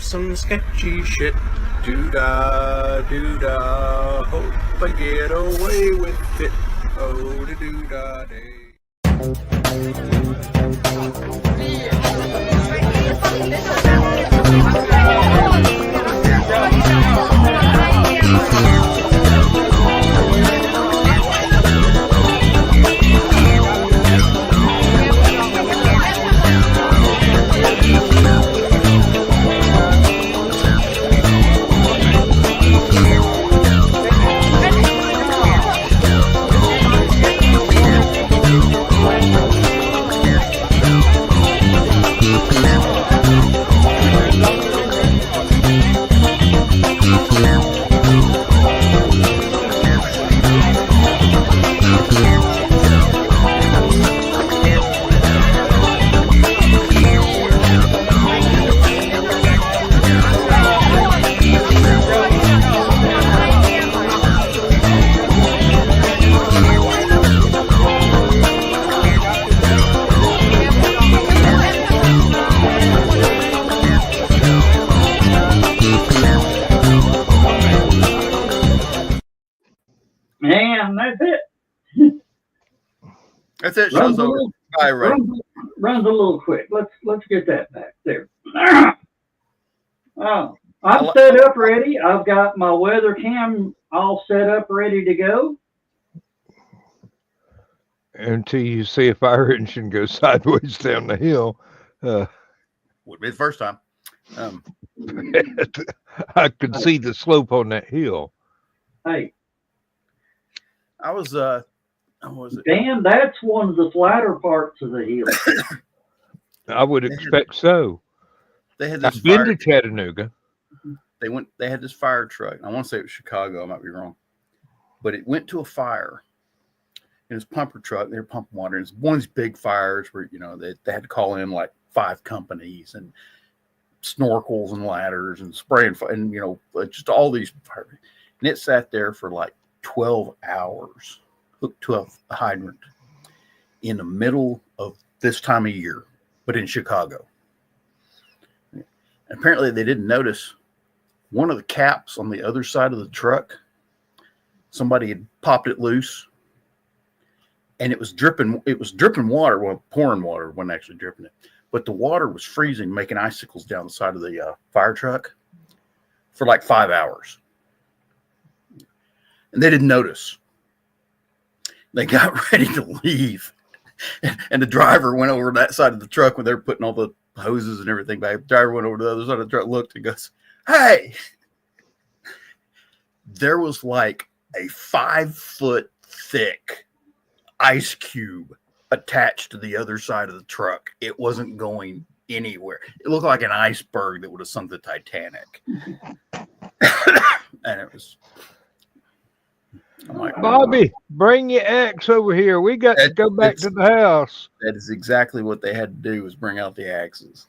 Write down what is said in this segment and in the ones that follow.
some sketchy shit. Doo-dah, doo-dah, hope I get away with it. Oh, the doo-dah day. That's it. Show's over. Bye, Ray. Runs a little quick. Let's get that back there. Oh, I'm set up ready. I've got my weather cam all set up, ready to go. Until you see a fire engine go sideways down the hill. Would be the first time. I could see the slope on that hill. Hey, I was was it? Dan, that's one of the flatter parts of the hill. I would expect so. They had this I've been to Chattanooga. They had this fire truck. I want to say it was Chicago. I might be wrong, but it went to a fire. It was a pumper truck. They were pumping water. And it's one of these big fires where they had to call in like 5 companies and snorkels and ladders and spraying and just all these fires. And it sat there for like 12 hours, hooked to a hydrant in the middle of this time of year, but in Chicago. And apparently they didn't notice one of the caps on the other side of the truck. Somebody had popped it loose, and it was dripping water. Well, pouring water, wasn't actually dripping it, but the water was freezing, making icicles down the side of the fire truck for like 5 hours. And they didn't notice. They got ready to leave. And the driver went over that side of the truck when they were putting all the hoses and everything back. The driver went over to the other side of the truck, looked, and goes, "Hey!" There was like a 5-foot thick ice cube attached to the other side of the truck. It wasn't going anywhere. It looked like an iceberg that would have sunk the Titanic. And it was... Like, Bobby, bring your axe over here. We got to go back to the house. That is exactly what they had to do, was bring out the axes.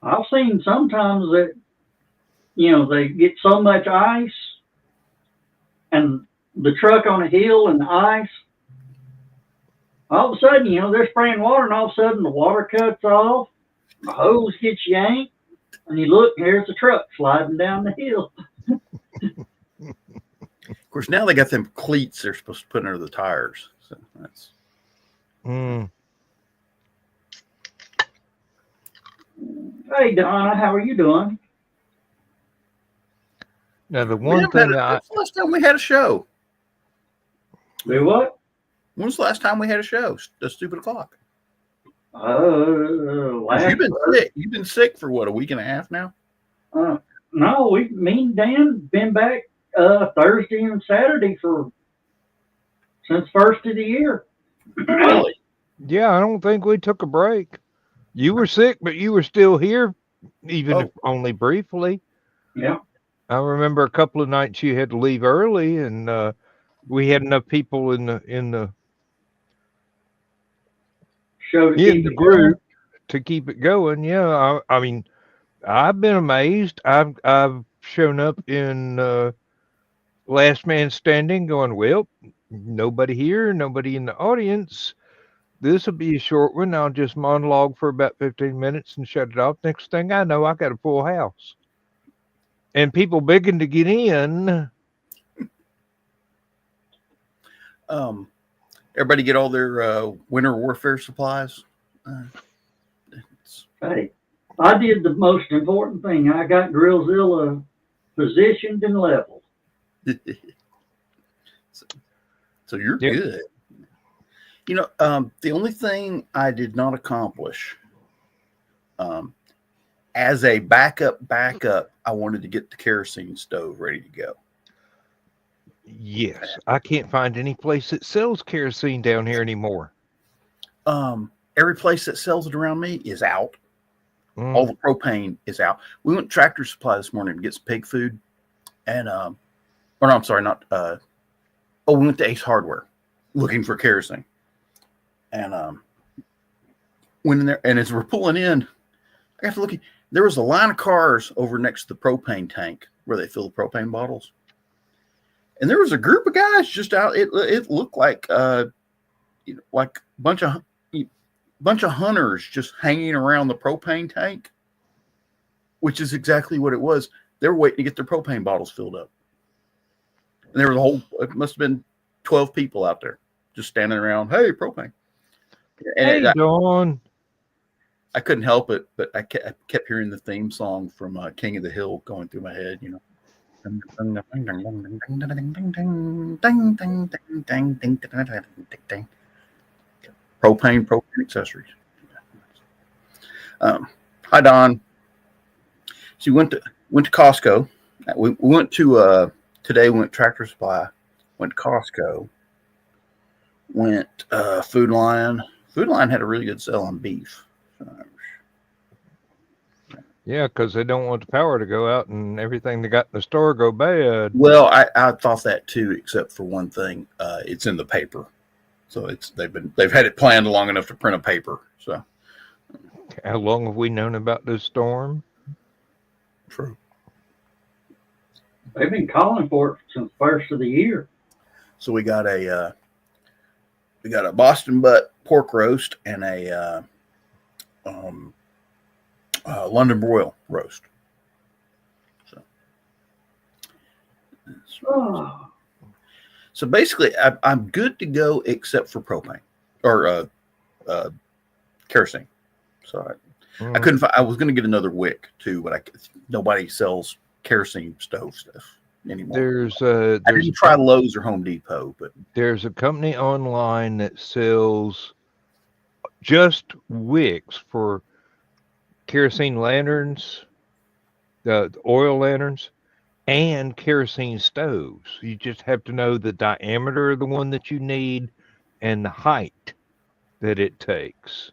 I've seen sometimes that, they get so much ice and the truck on a hill and the ice, all of a sudden, they're spraying water, and all of a sudden the water cuts off, the hose gets yanked, and you look, and there's the truck sliding down the hill. Of course, now they got them cleats they're supposed to put under the tires. So that's. Hey, Donna, how are you doing? Now, the one thing when's the last time we had a show? Do what? When was the last time we had a show? The Stupid O'Clock. Last You've been sick. You've been sick for what, a week and a half now? No, me and Dan been back Thursday and Saturday since first of the year. Really? Yeah, I don't think we took a break. You were sick, but you were still here, even if only briefly. Yeah. I remember a couple of nights you had to leave early, and we had enough people in the show the group to keep it going. Yeah, I mean, I've been amazed. I've shown up in Last Man Standing, going, well, nobody here, nobody in the audience. this will be a short one. I'll just monologue for about 15 minutes and shut it off. Next thing I know, I got a full house. And people begging to get in. Everybody get all their winter warfare supplies. Hey, I did the most important thing. I got Grillzilla positioned and leveled. So you're good. You know, the only thing I did not accomplish, as a backup, I wanted to get the kerosene stove ready to go. Yes, I can't find any place that sells kerosene down here anymore. Every place that sells it around me is out. Mm. All the propane is out. We went to Tractor Supply this morning to get some pig food, and or no, I'm sorry, not. We went to Ace Hardware looking for kerosene, and went in there. And as we're pulling in, I got to looking. There was a line of cars over next to the propane tank where they fill the propane bottles, and there was a group of guys just out. It looked like like a bunch of hunters just hanging around the propane tank, which is exactly what it was. They were waiting to get their propane bottles filled up. And there was it must have been 12 people out there just standing around. Hey, propane. And Hey, Dawn. I couldn't help it, but I kept hearing the theme song from King of the Hill going through my head, you know. Propane accessories. Hi, Don. So we went to Costco. We went to today. We went Tractor Supply. Went to Costco. Went Food Lion. Food Lion had a really good sale on beef. Yeah, because they don't want the power to go out and everything they got in the store go bad. Well, I thought that too, except for one thing. It's in the paper. So they've had it planned long enough to print a paper. So How long have we known about this storm? true. They've been calling for it since the first of the year. So we got a Boston butt pork roast and a London broil roast. So basically, I'm good to go except for propane or kerosene. So I couldn't. I was going to get another wick too, but nobody sells kerosene stove stuff anymore. I didn't try Lowe's or Home Depot, but there's a company online that sells just wicks for kerosene lanterns, the oil lanterns, and kerosene stoves. You just have to know the diameter of the one that you need and the height that it takes.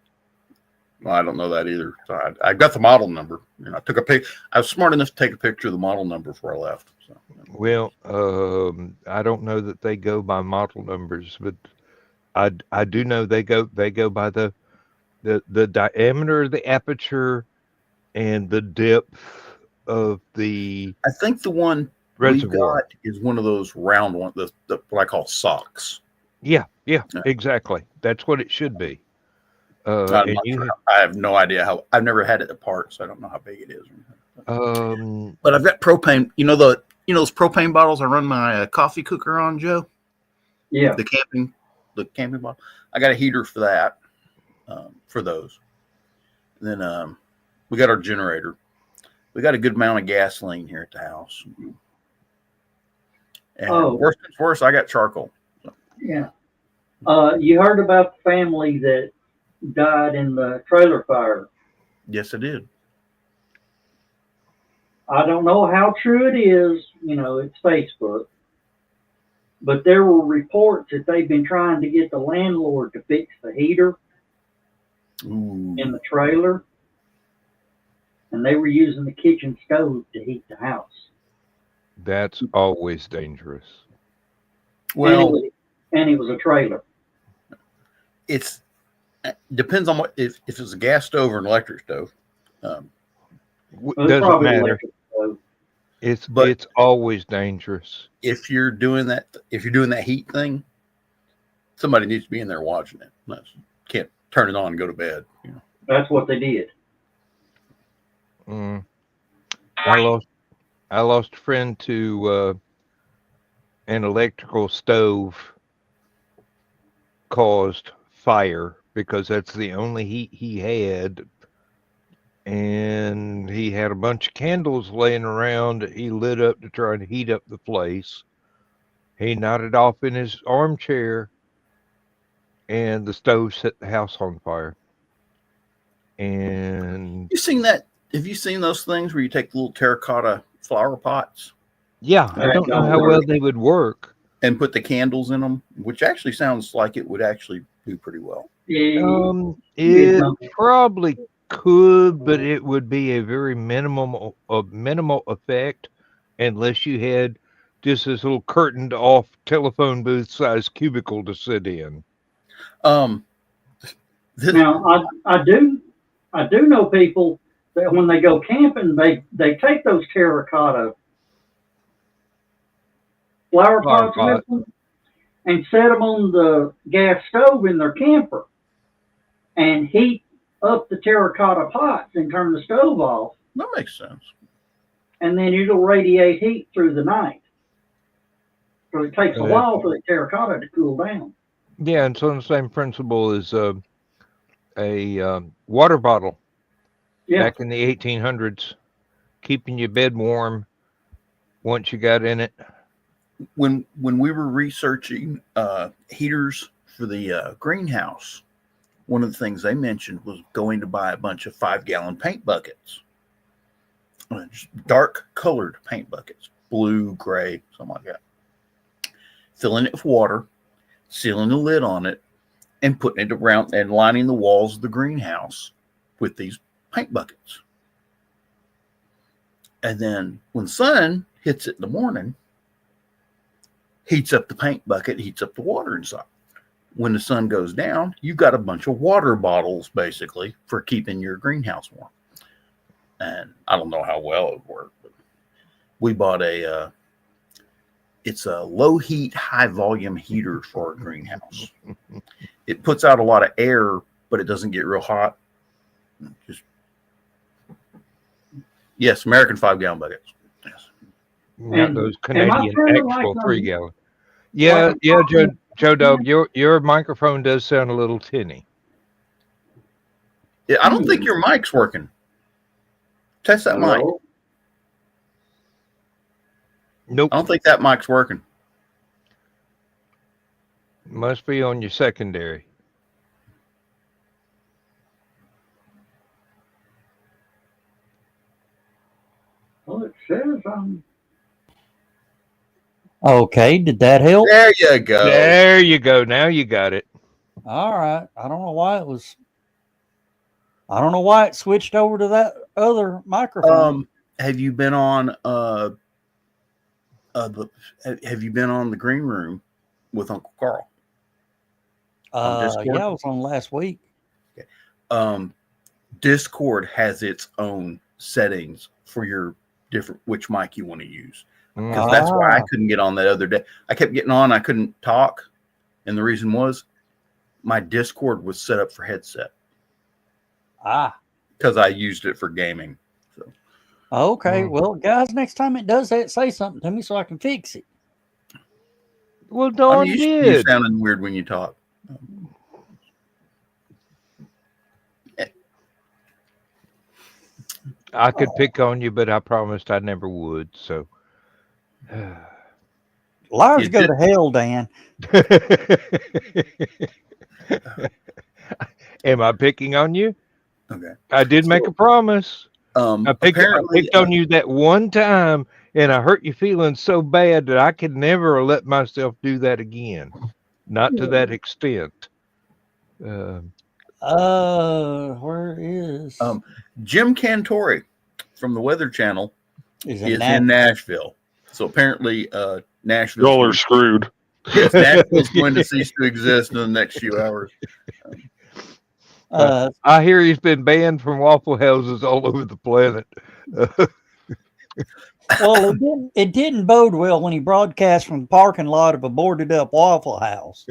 well, I don't know that either. So I got the model number, and I took a pic. I was smart enough to take a picture of the model number before I left. So. Well, I don't know that they go by model numbers, but I do know they go by the diameter of the aperture and the depth of the I think the one reservoir. we got is one of those round ones, the what I call socks. Yeah, exactly. That's what it should be. I have no idea how. I've never had it apart, so I don't know how big it is. But I've got propane. You know those propane bottles I run my coffee cooker on, Joe. Yeah. The camping bottle. I got a heater for that. For those. And then we got our generator. We got a good amount of gasoline here at the house. And worst comes to worst, I got charcoal. So. Yeah. You heard about the family that died in the trailer fire? Yes, I did. I don't know how true it is. You know, it's Facebook. But there were reports that they've been trying to get the landlord to fix the heater in the trailer. And they were using the kitchen stove to heat the house. That's always dangerous. Well, and it was a trailer. It depends on what if it's a gas stove or an electric stove. Doesn't matter. It's always dangerous. If you're doing that heat thing, somebody needs to be in there watching it. can't turn it on and go to bed. You know. That's what they did. I lost a friend to an electrical stove caused fire because that's the only heat he had. And he had a bunch of candles laying around that he lit up to try and heat up the place. He nodded off in his armchair, and the stove set the house on fire. And You seen that? Have you seen those things where you take the little terracotta flower pots yeah, I don't know how well they would work. and put the candles in them, which actually sounds like it would actually do pretty well. Yeah. It probably could, but it would be a very minimal effect unless you had just this little curtained off telephone booth size cubicle to sit in. This, Now, I do know people that when they go camping, they take those terracotta flower pots with them and set them on the gas stove in their camper and heat up the terracotta pots and turn the stove off, that makes sense. and then it'll radiate heat through the night. So it takes a while for the terracotta to cool down. Yeah, and so the same principle is a water bottle back in the 1800s, keeping your bed warm once you got in it. When we were researching heaters for the greenhouse, one of the things they mentioned was going to buy a bunch of 5-gallon paint buckets, just dark colored paint buckets, blue, gray, something like that. Filling it with water, sealing the lid on it, and putting it around and lining the walls of the greenhouse with these paint buckets. And then when the sun hits it in the morning, heats up the paint bucket, heats up the water inside. When the sun goes down, you've got a bunch of water bottles basically for keeping your greenhouse warm. And I don't know how well it worked, but we bought it's a low heat, high volume heater for our greenhouse. It puts out a lot of air, but it doesn't get real hot. Yes, American 5-gallon buckets. Yes. Not those Canadian actual 3-gallon. Yeah, Joe Dog, your microphone does sound a little tinny. Yeah, I don't think your mic's working. Test that mic. Nope. I don't think that mic's working. Must be on your secondary. Well, it says Okay, did that help? There you go. There you go. Now you got it. All right. I don't know why it switched over to that other microphone. Have you been on the green room with Uncle Carl? Yeah, I was on last week. Okay. Discord has its own settings for your different which mic you want to use. Because that's why I couldn't get on that other day. I kept getting on, I couldn't talk, and the reason was my Discord was set up for headset. Because I used it for gaming. So. Okay, well, guys, next time it does that, say something to me so I can fix it. Well, Dawn did. You sounding weird when you talk. I could pick on you, but I promised I never would. So, liars go to hell, Dan. Am I picking on you? Okay. I did make a promise. I picked on you that one time, and I hurt your feelings so bad that I could never let myself do that again. Not to that extent. Where is Jim Cantori from the Weather Channel is in Nashville. So apparently Nashville. Y'all are screwed. Yes, Nashville's going to cease to exist in the next few hours. I hear he's been banned from Waffle Houses all over the planet. Well, it didn't bode well when he broadcast from the parking lot of a boarded up Waffle House.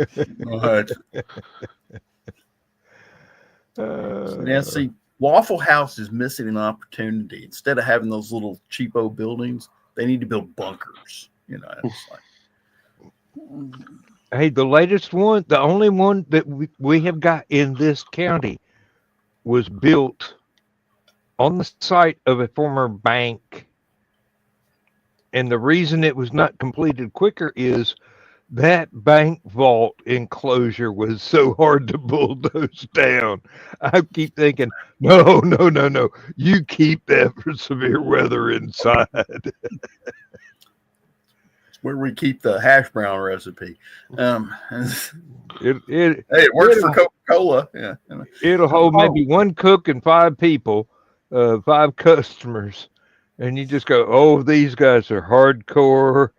Now, see, Waffle House is missing an opportunity. Instead of having those little cheapo buildings, they need to build bunkers. You know, it's like, Hey, the latest one, the only one that we have got in this county was built on the site of a former bank. And the reason it was not completed quicker is that bank vault enclosure was so hard to bulldoze down. I keep thinking, no. You keep that for severe weather inside. where we keep the hash brown recipe. It Hey, it works for Coca-Cola. Yeah. It'll hold maybe one cook and 5 people, 5 customers. And you just go, oh, these guys are hardcore.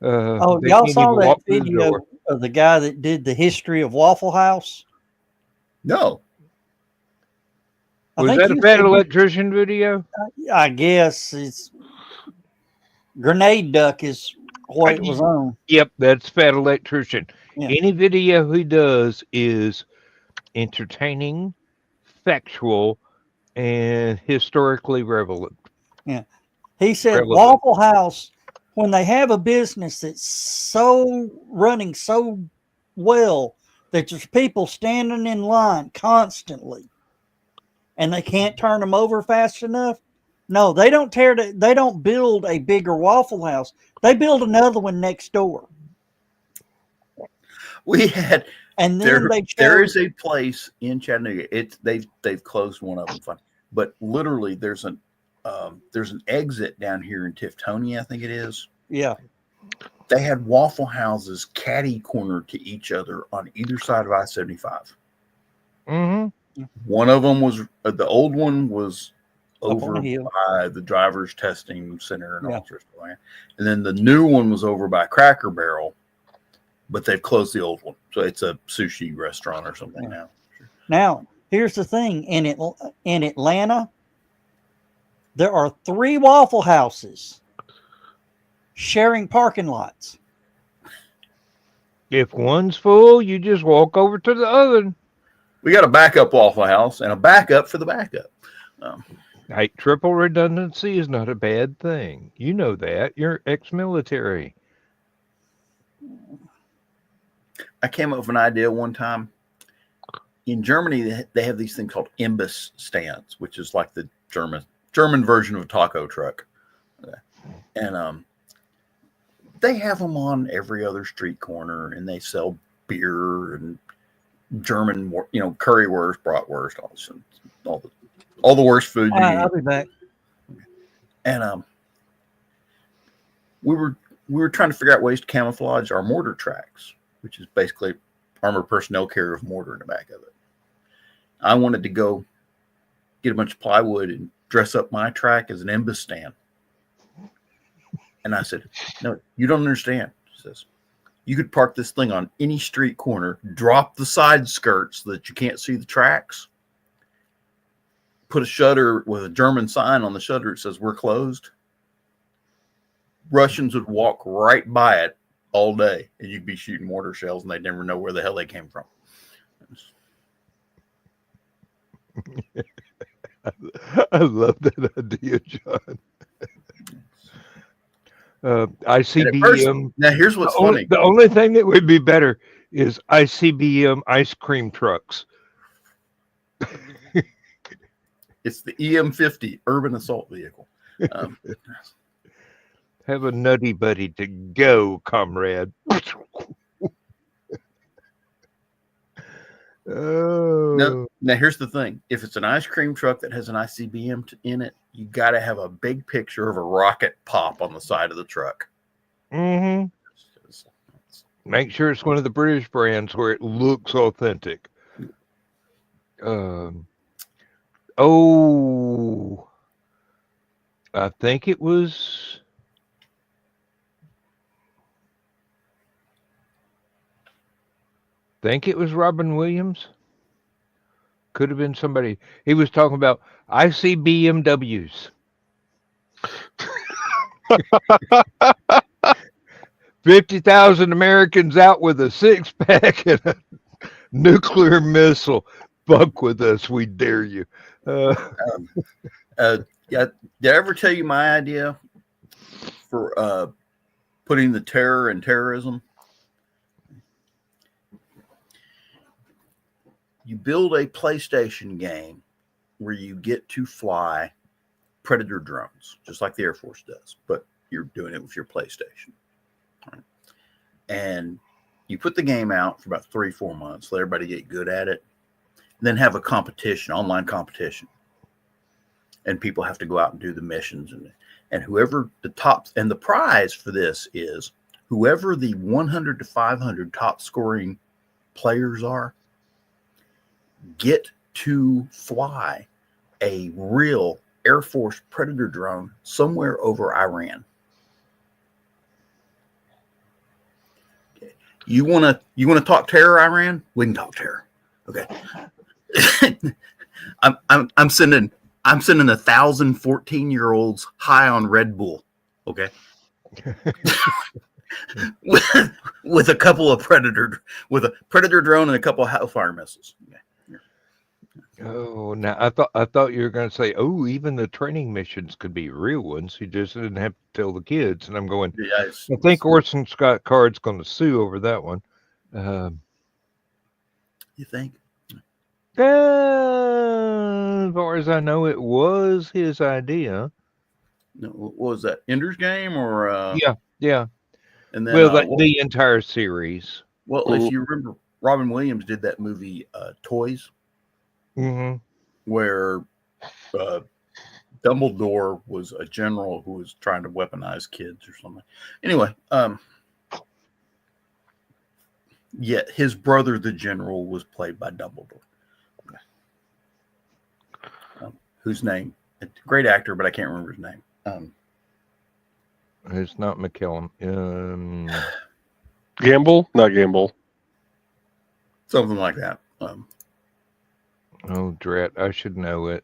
They y'all can't saw even that walk through the video door. of the guy that did the history of Waffle House? No. Was that a bad electrician video? I guess it's Grenade Duck is what it was on. Yep, that's Fat Electrician. Yeah. Any video he does is entertaining, factual, and historically relevant. Yeah. He said Waffle House, when they have a business that's so running so well that there's people standing in line constantly and they can't turn them over fast enough. No, they don't build a bigger Waffle House. They build another one next door. We had, and then there is a place in Chattanooga. They've closed one of them, but literally there's an exit down here in Tiftonia, I think it is. Yeah. They had Waffle Houses catty corner to each other on either side of I-75. Mm-hmm. One of them was the old one was over the by the driver's testing center and all sorts of stuff. And then the new one was over by Cracker Barrel, but they've closed the old one. So it's a sushi restaurant or something now. Now, here's the thing. In Atlanta, there are 3 Waffle Houses sharing parking lots. If one's full, you just walk over to the other. We got a backup Waffle House and a backup for the backup. Hey, triple redundancy is not a bad thing. You know that. You're ex-military. I came up with an idea one time. In Germany, they have these things called Imbus stands, which is like the German version of a taco truck. And they have them on every other street corner, and they sell beer and German, currywurst, bratwurst, all the worst food. I'll be back. And we were trying to figure out ways to camouflage our mortar tracks, which is basically armored personnel carrier of mortar in the back of it. I wanted to go get a bunch of plywood and dress up my track as an Imbus stand. And I said, no, you don't understand. He says, you could park this thing on any street corner, drop the side skirts so that you can't see the tracks, put a shutter with a German sign on the shutter that says we're closed. Russians would walk right by it all day, and you'd be shooting mortar shells, and they'd never know where the hell they came from. I love that idea, John. ICBM. Now, here's what's funny. The only thing that would be better is ICBM ice cream trucks. It's the EM-50 urban assault vehicle. Have a nutty buddy to go, comrade. Now, here's the thing. If it's an ice cream truck that has an ICBM in it, you got to have a big picture of a rocket pop on the side of the truck. Mm-hmm. Make sure it's one of the British brands where it looks authentic. I think it was... Robin Williams. Could have been somebody. He was talking about ICBMWs. 50,000 Americans out with a 6-pack and a nuclear missile. fuck with us, we dare you. Yeah, did I ever tell you my idea for putting the terror in terrorism? You build a PlayStation game where you get to fly Predator drones, just like the Air Force does, but you're doing it with your PlayStation. Right? And you put the game out for about 3-4 months, let everybody get good at it, and then have a competition, online competition. And people have to go out and do the missions. And whoever the top, and the prize for this is whoever the 100 to 500 top scoring players are, get to fly a real Air Force Predator drone somewhere over Iran. Okay. You want to talk terror, Iran? We can talk terror. Okay. I'm sending 1,000 14-year-olds high on Red Bull. Okay. with a couple of with a Predator drone and a couple of Hellfire missiles. Okay. Oh, now I thought you were going to say, oh, even the training missions could be real ones. You just didn't have to tell the kids. And I'm going, I think Orson Scott Card's going to sue over that one. You think? As far as I know, it was his idea. No, what was that? Ender's Game or? Yeah. And then, the entire series. Well, if you remember, Robin Williams did that movie Toys, where Dumbledore was a general who was trying to weaponize kids or something. Anyway, yeah, his brother, the general, was played by Dumbledore. Whose name? A great actor, but I can't remember his name. It's not McKellen. Gamble? Not Gamble. Something like that. Oh, drat. I should know it.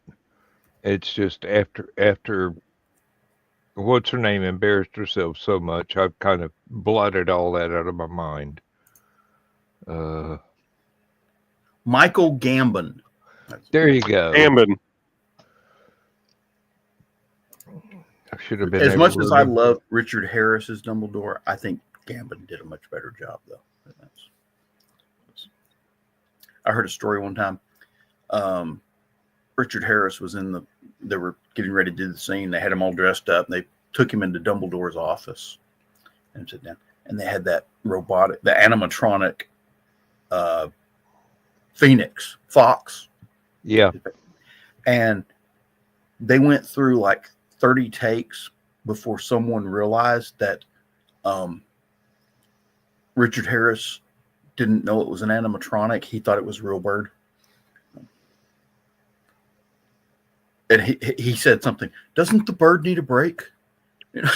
It's just after what's her name embarrassed herself so much, I've kind of blotted all that out of my mind. Michael Gambon. There you go. Gambon. I should have been. As much as I love Richard Harris as Dumbledore, I think Gambon did a much better job, though. I heard a story one time. Richard Harris was they were getting ready to do the scene. They had him all dressed up, and they took him into Dumbledore's office and sit down. And they had that the animatronic Fox. Yeah. And they went through like 30 takes before someone realized that Richard Harris didn't know it was an animatronic. He thought it was a real bird. And he said something, doesn't the bird need a break? You know,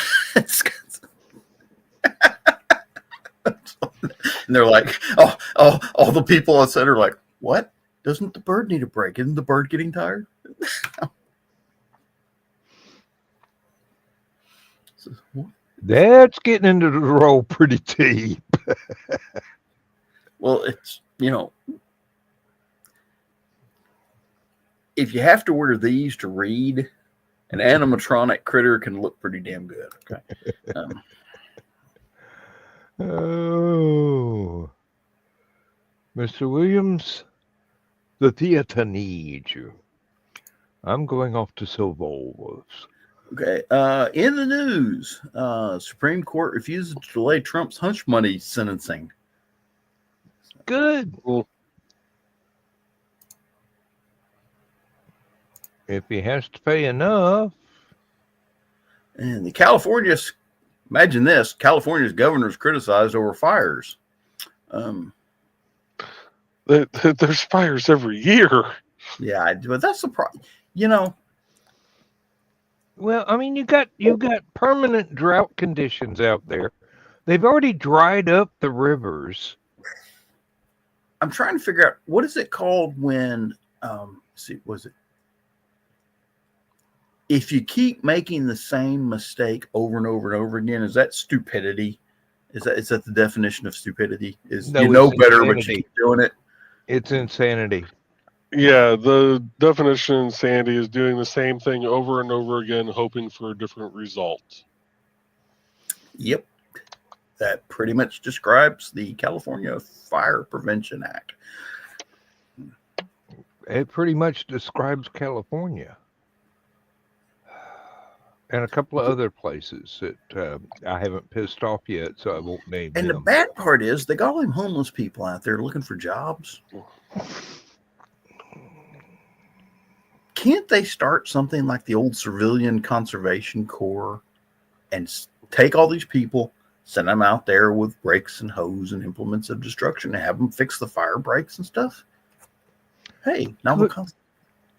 and they're like, all the people on set are like, what? Doesn't the bird need a break? Isn't the bird getting tired? That's getting into the role pretty deep. Well, it's, if you have to wear these to read, an animatronic critter can look pretty damn good. Okay. Oh, Mr. Williams, the theater needs you. I'm going off to sell Volvos. Okay. In the news, Supreme Court refuses to delay Trump's hush money sentencing. Good. Well, if he has to pay enough. And imagine this, California's governors criticized over fires. There's fires every year. Yeah, but that's the problem. Well, I mean, you got permanent drought conditions out there. They've already dried up the rivers. I'm trying to figure out, what is it called when, if you keep making the same mistake over and over and over again, is that stupidity? Is that the definition of stupidity? Is no, you know better, insanity. But you keep doing it? It's insanity. Yeah, the definition in Sandy is doing the same thing over and over again, hoping for a different result. Yep. That pretty much describes the California Fire Prevention Act. It pretty much describes California and a couple of other places that I haven't pissed off yet, so I won't name And them. the bad part is they got all them homeless people out there looking for jobs. Can't they start something like the old Civilian Conservation Corps and take all these people, send them out there with rakes and hose and implements of destruction and have them fix the fire breaks and stuff? Hey, now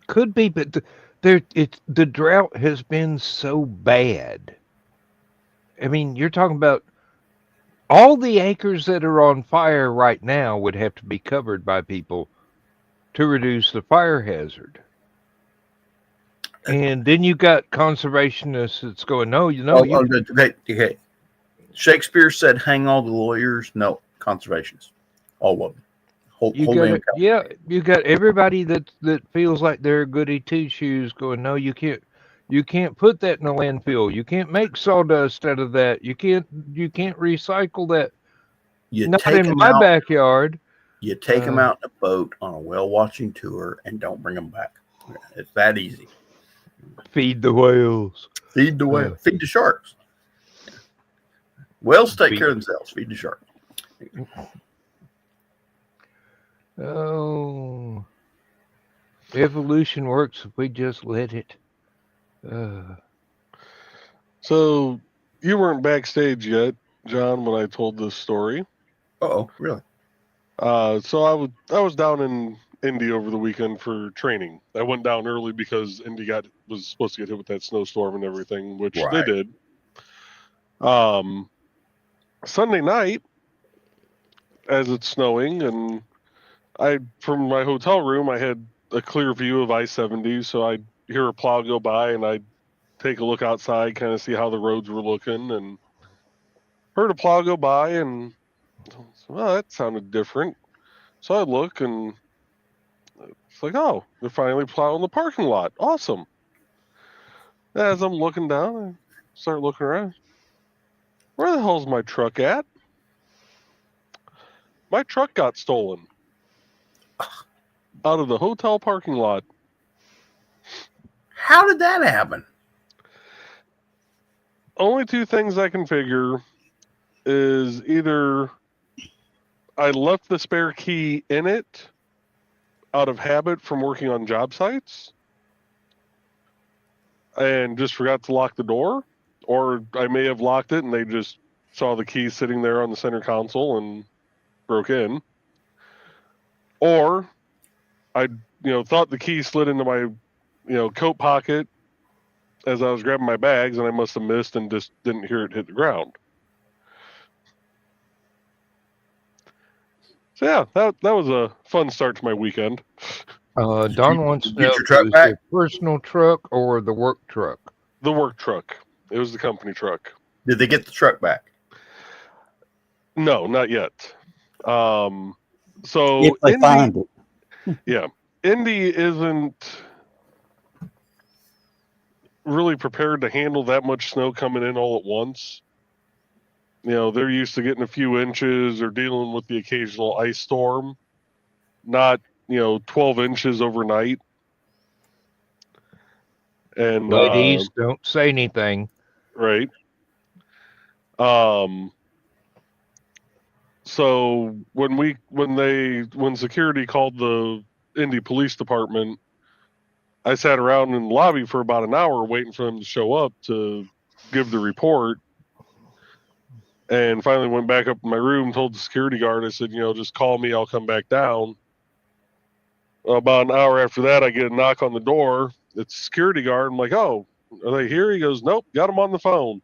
Could be, but the drought has been so bad. I mean, you're talking about all the acres that are on fire right now would have to be covered by people to reduce the fire hazard. And then you got conservationists that's going, no, okay. Shakespeare said, hang all the lawyers. No, conservationists. All of them. You got everybody that feels like they're goody two shoes going, no, you can't put that in a landfill. You can't make sawdust out of that. You can't recycle that. Not in my backyard. You take them out in a boat on a whale watching tour and don't bring them back. It's that easy. Feed the whales. Feed the whale. Feed the sharks. Whales take care of themselves. Feed the sharks. Oh, evolution works if we just let it. So you weren't backstage yet, John, when I told this story. Oh, really? So I was down in Indy over the weekend for training. I went down early because Indy was supposed to get hit with that snowstorm and everything, which they did. Sunday night, as it's snowing, and from my hotel room, I had a clear view of I-70, so I'd hear a plow go by, and I'd take a look outside, kind of see how the roads were looking, and heard a plow go by, and well, that sounded different. So I look, and it's like, oh, they're finally plowing the parking lot. Awesome. As I'm looking down, I start looking around. Where the hell's my truck at? My truck got stolen out of the hotel parking lot. How did that happen? Only two things I can figure is either I left the spare key in it out of habit from working on job sites and just forgot to lock the door, or I may have locked it and they just saw the key sitting there on the center console and broke in, or I thought the key slid into my coat pocket as I was grabbing my bags, and I must have missed and just didn't hear it hit the ground. So yeah, that was a fun start to my weekend. Don wants to know your truck if back? it was the personal truck or the work truck. The work truck. It was the company truck. Did they get the truck back? No, not yet. So If they find it. Yeah, Indy isn't really prepared to handle that much snow coming in all at once. They're used to getting a few inches or dealing with the occasional ice storm, not 12 inches overnight. And ladies, don't say anything. Right. So when security called the Indy Police Department, I sat around in the lobby for about an hour waiting for them to show up to give the report, and finally went back up in my room, told the security guard, I said, just call me, I'll come back down. About an hour after that, I get a knock on the door. It's a security guard. I'm like, oh, are they here? He goes, nope, got them on the phone.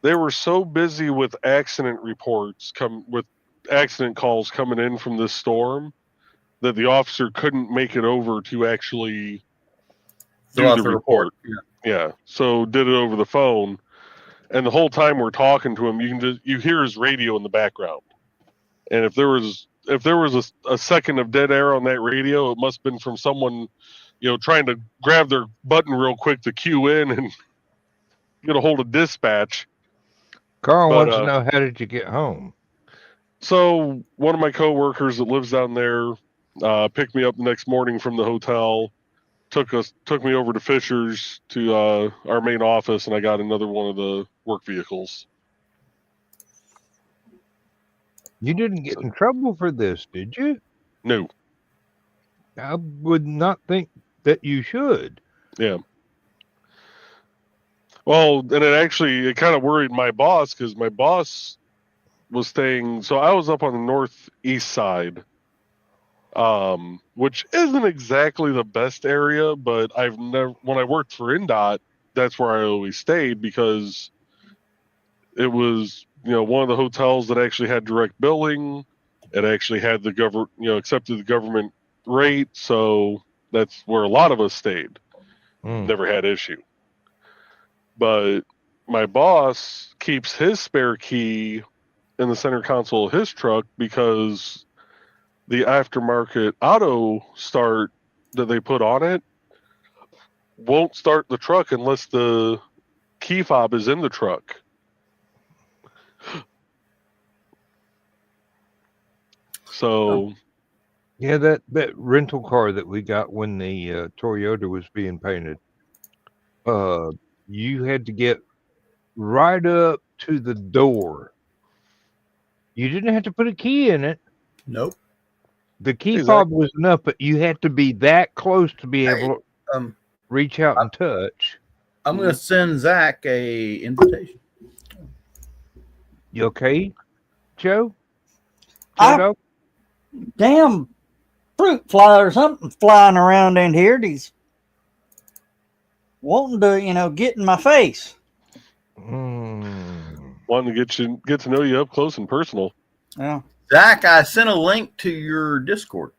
They were so busy with accident reports, with accident calls coming in from this storm, that the officer couldn't make it over to actually do the report. Yeah. So did it over the phone. And the whole time we're talking to him, you hear his radio in the background. And if there was if there was a second of dead air on that radio, it must have been from someone, trying to grab their button real quick to cue in and get a hold of dispatch. Carl wants to know, how did you get home? So one of my coworkers that lives down there picked me up the next morning from the hotel, took me over to Fisher's to our main office, and I got another one of the work vehicles. You didn't get in trouble for this, did you? No. I would not think that you should. Yeah. Well, and it kind of worried my boss, because my boss was staying. So I was up on the northeast side, which isn't exactly the best area, but when I worked for INDOT, that's where I always stayed, because it was, one of the hotels that actually had direct billing. It actually had the accepted the government rate. So that's where a lot of us stayed. Never had issue. But my boss keeps his spare key in the center console of his truck, because the aftermarket auto start that they put on it won't start the truck unless the key fob is in the truck. So, yeah, that rental car that we got when the Toyota was being painted, you had to get right up to the door. You didn't have to put a key in it. Nope. The key fob was enough, but you had to be that close to be able to reach out and touch. I'm going to send Zach a invitation. You okay, Joe? Damn fruit fly or something flying around in here. He's wanting to, get in my face. Wanting to get to know you up close and personal. Yeah. Zach, I sent a link to your Discord.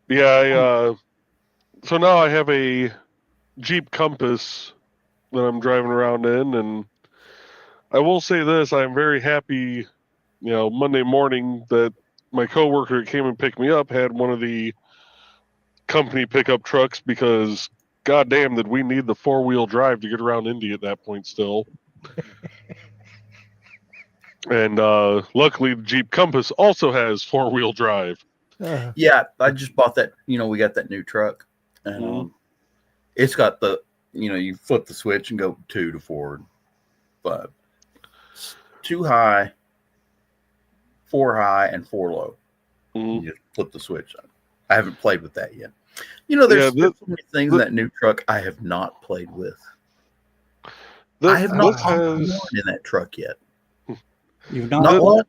Yeah, so now I have a Jeep Compass that I'm driving around in, and I will say this, I'm very happy, Monday morning that my coworker that came and picked me up had one of the company pickup trucks, because goddamn did we need the 4-wheel drive to get around Indy at that point still. And luckily the Jeep Compass also has 4-wheel drive. Yeah, I just bought that. We got that new truck, and it's got the, you flip the switch and go 2 to forward, but 2 high, 4 high, and 4 low. You just flip the switch. I haven't played with that yet. There's so many things in that new truck I have not played with. I have not honked the horn in that truck yet. You've not what?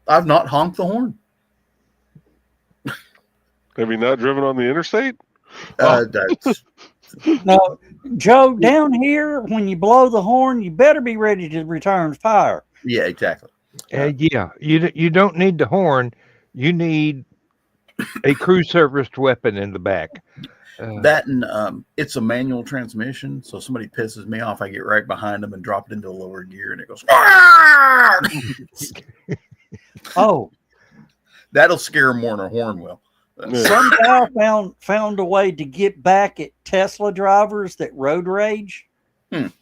I've not honked the horn. Have you not driven on the interstate? No, Joe, down here, when you blow the horn, you better be ready to return fire. Yeah, exactly. Yeah, you don't need the horn. You need a crew serviced weapon in the back. That and it's a manual transmission, so somebody pisses me off, I get right behind them and drop it into a lower gear, and it goes. Oh, that'll scare more than a horn will. Some guy found a way to get back at Tesla drivers that road rage. When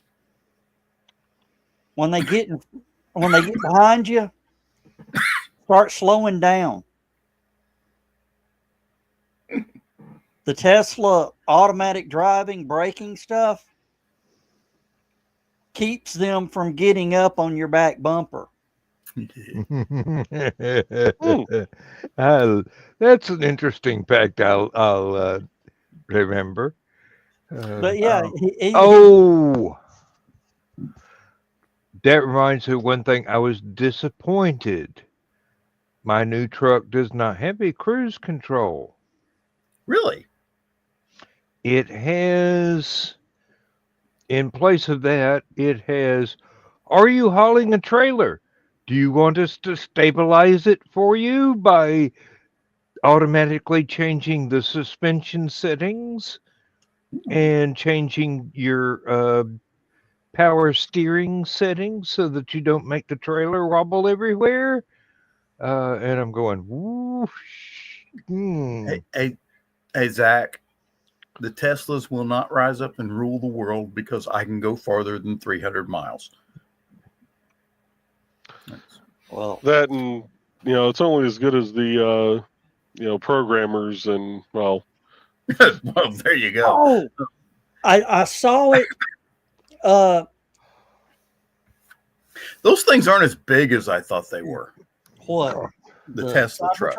they get behind you, start slowing down. The Tesla automatic driving braking stuff keeps them from getting up on your back bumper. That's an interesting fact. I'll remember. But yeah, that reminds me of one thing. I was disappointed. My new truck does not have a cruise control. Really? It has, in place of that, it has, are you hauling a trailer? Do you want us to stabilize it for you by automatically changing the suspension settings and changing your power steering settings so that you don't make the trailer wobble everywhere? And I'm going, whoosh. Hey, Zach, the Teslas will not rise up and rule the world because I can go farther than 300 miles. Well, That and it's only as good as the programmers and Well, there you go. oh, I saw it. Those things aren't as big as I thought they were. What? The Tesla trucks.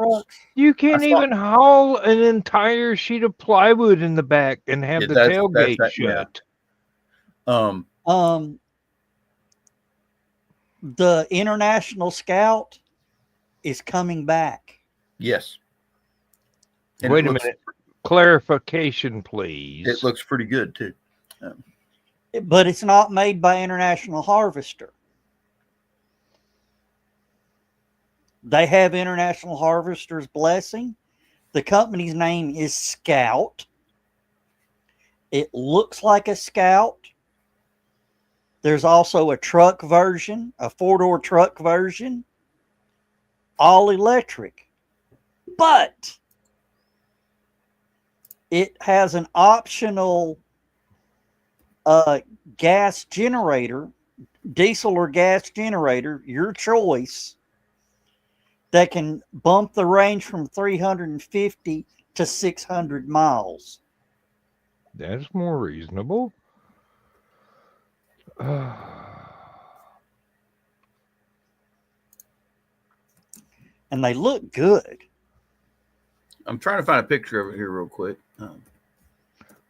You can't I thought- even haul an entire sheet of plywood in the back and have Yeah, the that's- tailgate that's- yeah. shut. The International Scout is coming back. Yes. And Wait a minute. Clarification, please. It looks pretty good too. But it's not made by International Harvester. They have International Harvester's blessing. The company's name is Scout. It looks like a Scout. There's also a truck version, a 4-door truck version, all electric. But it has an optional gas generator, diesel or gas generator, your choice, that can bump the range from 350 to 600 miles. That's more reasonable. And they look good. I'm trying to find a picture of it here real quick.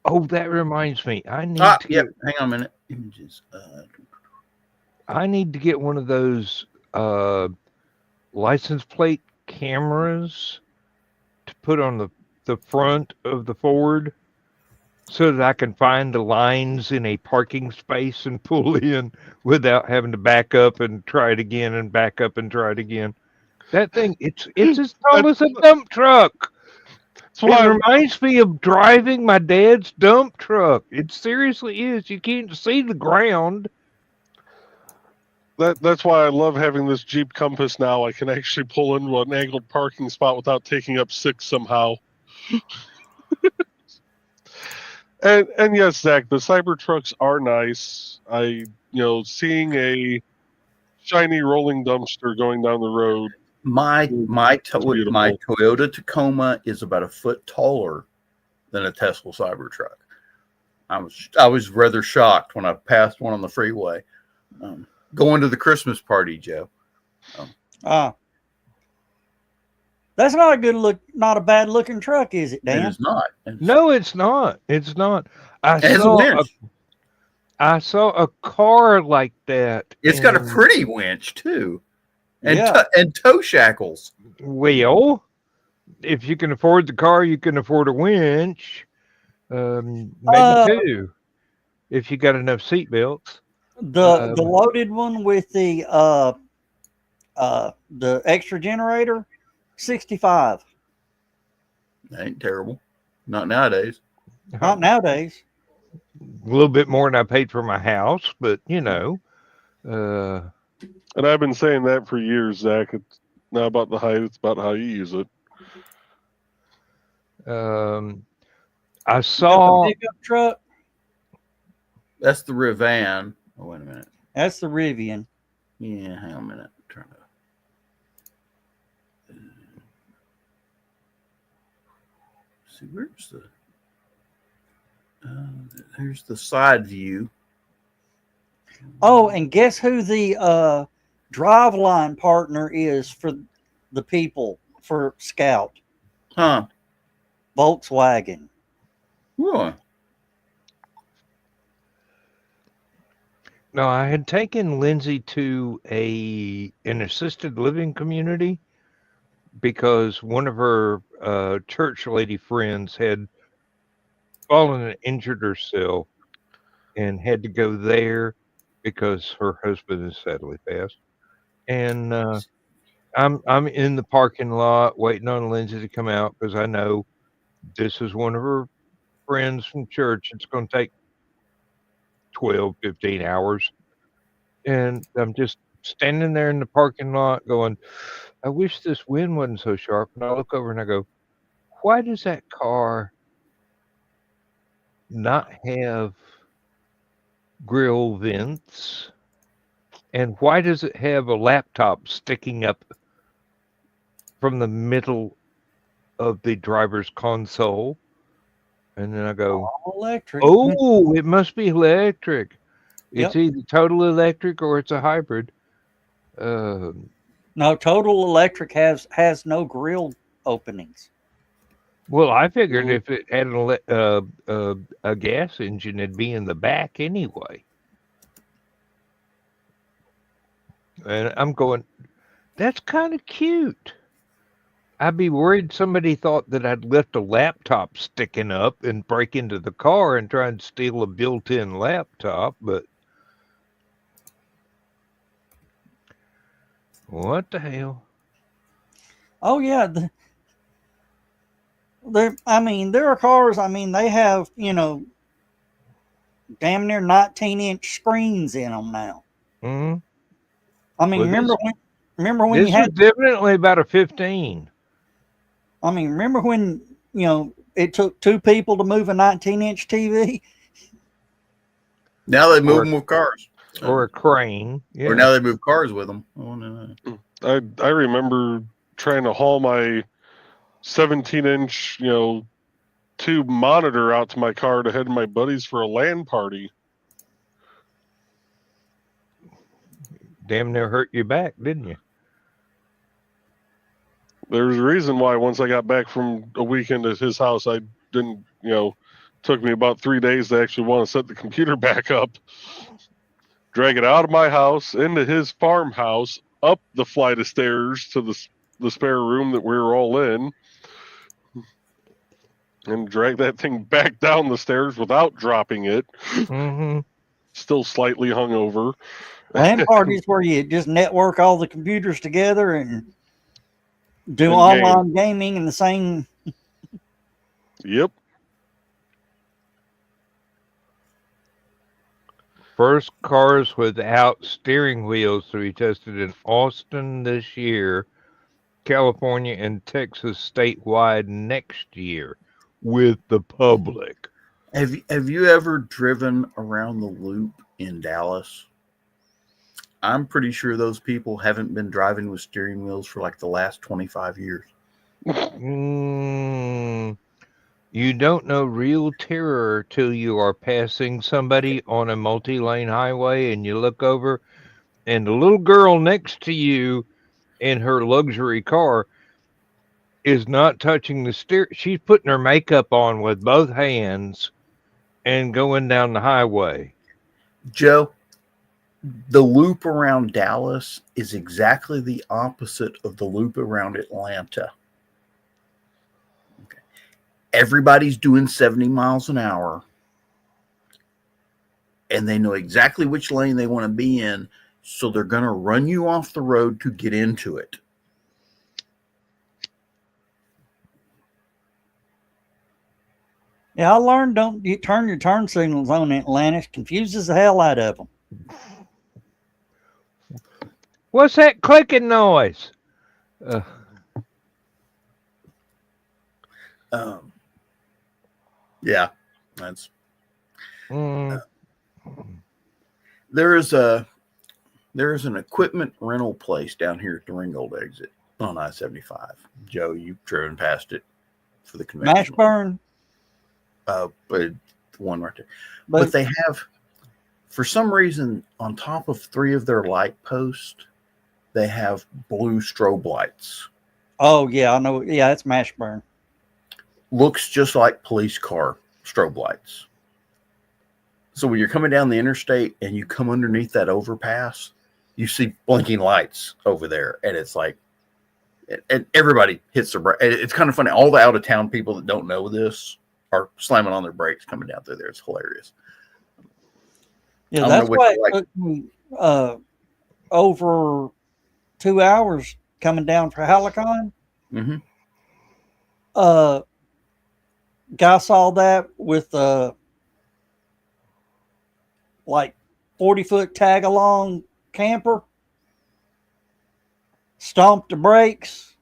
Oh, that reminds me. I need to Yep. Hang on a minute. Images. I need to get one of those license plate cameras to put on the front of the Ford so that I can find the lines in a parking space and pull in without having to back up and try it again and back up and try it again. That thing, it's as tall as a dump truck. It reminds me of driving my dad's dump truck. It seriously is. You can't see the ground. That's why I love having this Jeep Compass now. I can actually pull into an angled parking spot without taking up 6 somehow. and yes, Zach, the Cybertrucks are nice. Seeing a shiny rolling dumpster going down the road. My Toyota Tacoma is about a foot taller than a Tesla Cybertruck. I was rather shocked when I passed one on the freeway. Going to the Christmas party, Joe. That's not a good look, not a bad looking truck, is it, Dan? It is not. No, it's not. It's not. It has a winch. I saw a car like that. It's got a pretty winch too, and Yeah. and tow shackles. Well, if you can afford the car, you can afford a winch. Maybe 2, if you got enough seat belts. The loaded one with the extra generator, 65. That ain't terrible. Not nowadays. Not nowadays. A little bit more than I paid for my house, but And I've been saying that for years, Zach. It's not about the height; it's about how you use it. I saw The pickup truck. That's the Rivan. Oh, wait a minute. That's the Rivian. Yeah, hang on a minute. I'm trying to see where's the. There's the side view. Oh, and guess who the driveline partner is for the people for Scout? Huh? Volkswagen. Whoa. No, I had taken Lindsay to an assisted living community because one of her church lady friends had fallen and injured herself and had to go there because her husband is sadly passed. And I'm in the parking lot waiting on Lindsay to come out because I know this is one of her friends from church. It's going to take 12, 15 hours. And I'm just standing there in the parking lot going, I wish this wind wasn't so sharp. And I look over and I go, why does that car not have grill vents? And why does it have a laptop sticking up from the middle of the driver's console? And then I go, Electric. oh, it must be electric. It's Yep. either total electric or it's a hybrid. No, Total Electric has no grill openings. Well, I figured if it had a gas engine, it'd be in the back anyway. And I'm going, that's kind of cute. I'd be worried somebody thought that I'd left a laptop sticking up and break into the car and try and steal a built-in laptop, but what the hell? Oh yeah, there are cars. I mean, they have damn near 19-inch screens in them now. Mm-hmm. I mean, Well, remember when this you had was definitely about a 15. I mean, remember when it took two people to move a 19-inch TV? Now they move them with cars. Or a crane. Yeah. Or now they move cars with them. Oh, no. I remember trying to haul my 17-inch, tube monitor out to my car to head to my buddies for a LAN party. Damn near hurt your back, didn't you? There's a reason why once I got back from a weekend at his house, I didn't, took me about 3 days to actually want to set the computer back up. Drag it out of my house, into his farmhouse, up the flight of stairs to the spare room that we were all in, and drag that thing back down the stairs without dropping it. Mm-hmm. Still slightly hungover. LAN parties where you just network all the computers together and do And online gaming in the same. Yep. First cars without steering wheels to be tested in Austin this year, California and Texas statewide next year with the public. Have you ever driven around the loop in Dallas? I'm pretty sure those people haven't been driving with steering wheels for like the last 25 years. You don't know real terror till you are passing somebody on a multi-lane highway and you look over and the little girl next to you in her luxury car is not touching the steer. She's putting her makeup on with both hands and going down the highway. Joe, the loop around Dallas is exactly the opposite of the loop around Atlanta. Okay. Everybody's doing 70 miles an hour, and they know exactly which lane they want to be in, so they're going to run you off the road to get into it. Yeah, I learned don't you turn your turn signals on in Atlanta. It confuses the hell out of them. What's that clicking noise? Yeah, that's. Mm. There is an equipment rental place down here at the Ringgold exit on I-75. Joe, you've driven past it for the convention. Mashburn. But the one right there. But But they have, for some reason, on top of 3 of their light posts, they have blue strobe lights. oh yeah, I know. Yeah, it's Mashburn. Looks just like police car strobe lights. So when you're coming down the interstate and you come underneath that overpass, you see blinking lights over there, and it's like, and everybody hits their brake. It's kind of funny. All the out of town people that don't know this are slamming on their brakes coming down through there. It's hilarious. Yeah, I that's don't know why what it took me over 2 hours coming down for Halicon. Mm-hmm. Guy saw that with like 40-foot tag along camper. stomped the brakes.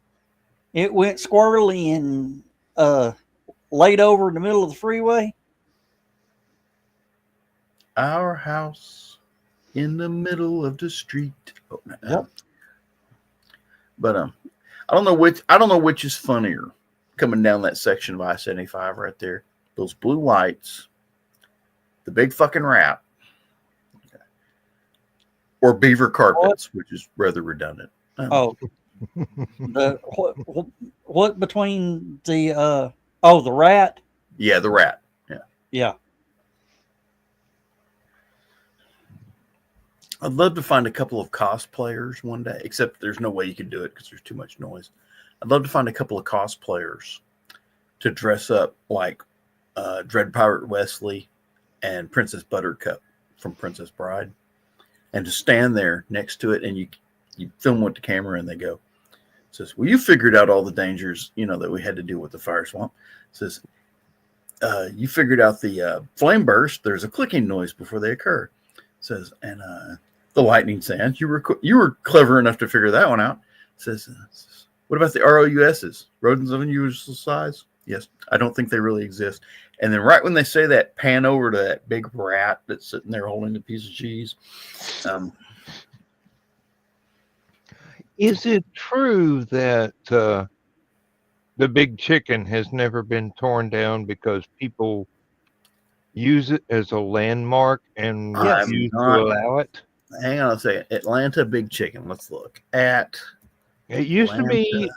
It went squirrely and laid over in the middle of the freeway. Our house in the middle of the street. Oh, Yep. But I don't know which is funnier, coming down that section of I-75 right there. Those blue lights, the big fucking rat, or beaver carpets, which is rather redundant. The what between the the rat? Yeah, the rat. Yeah. I'd love to find a couple of cosplayers one day, except there's no way you can do it because there's too much noise. I'd love to find a couple of cosplayers to dress up like Dread Pirate Wesley and Princess Buttercup from Princess Bride, and to stand there next to it, and you film with the camera, and they go, says, well, you figured out all the dangers, that we had to deal with the fire swamp. Says, you figured out the flame burst. There's a clicking noise before they occur. Says, and the lightning sands. You were clever enough to figure that one out. Says, what about the ROUSs? Rodents of unusual size? Yes, I don't think they really exist. And then right when they say that, pan over to that big rat that's sitting there holding a piece of cheese. Is it true that the big chicken has never been torn down because people use it as a landmark and refuse to allow it? Hang on a second. Atlanta Big Chicken. Let's look at. It used to be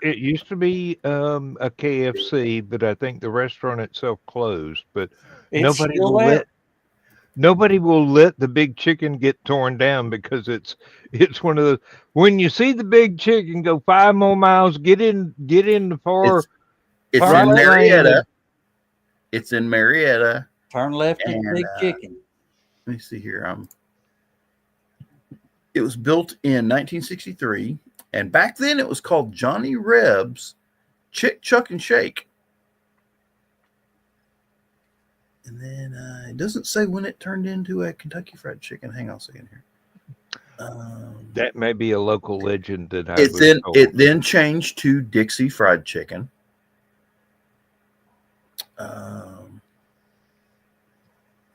a KFC, but I think the restaurant itself closed. But nobody will let the big chicken get torn down because it's one of those. When you see the big chicken, go 5 more miles. Get in the far. It's in Marietta. It's in Marietta. Turn left at Big Chicken. Let me see here. It was built in 1963, and back then it was called Johnny Reb's Chick, Chuck, and Shake. And then it doesn't say when it turned into a Kentucky Fried Chicken. Hang on a second here. That may be a local legend that it then changed to Dixie Fried Chicken. Let's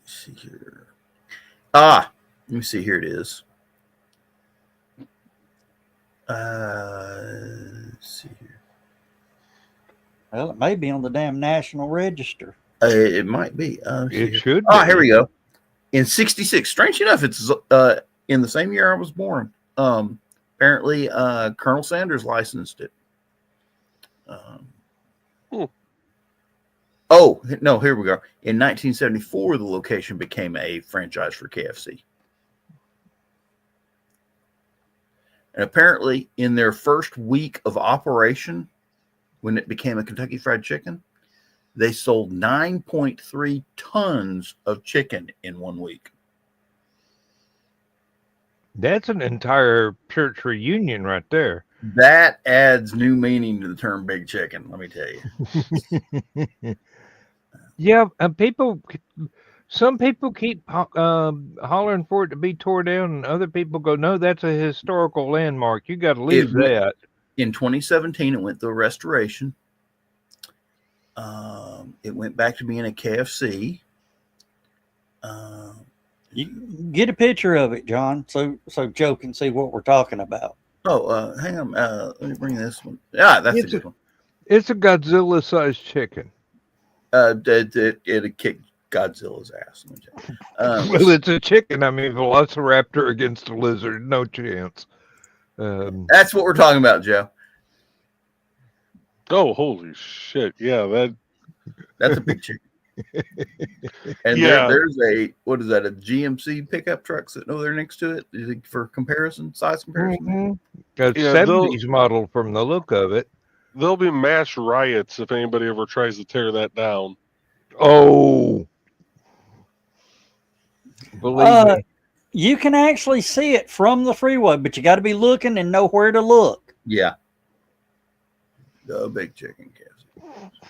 see here. Let me see. Here it is. Let's see here. Well, it may be on the damn National Register. It might be. It should be. Here we go. In 1966. Strange enough, it's in the same year I was born. Apparently, Colonel Sanders licensed it. Oh, no, here we go. In 1974, the location became a franchise for KFC. And apparently, in their first week of operation, when it became a Kentucky Fried Chicken, they sold 9.3 tons of chicken in 1 week. That's an entire church reunion right there. That adds new meaning to the term big chicken, let me tell you. Yeah, and some people keep hollering for it to be torn down, and other people go, no, that's a historical landmark. You got to leave that. In 2017, it went through a restoration. It went back to being a KFC. You get a picture of it, John, so Joe can see what we're talking about. Oh, hang on. Let me bring this one. Yeah, that's a good one. It's a Godzilla-sized chicken. It'd kick Godzilla's ass. Well, it's a chicken. I mean, Velociraptor against a lizard, no chance. That's what we're talking about, Joe. Oh, holy shit! Yeah, that's a big chicken. And there's a what is that? A GMC pickup truck sitting over there next to it for size comparison. Mm-hmm. A 70s model from the look of it. There'll be mass riots if anybody ever tries to tear that down. Oh, believe me. You can actually see it from the freeway, but you got to be looking and know where to look. Yeah. The big chicken KFC.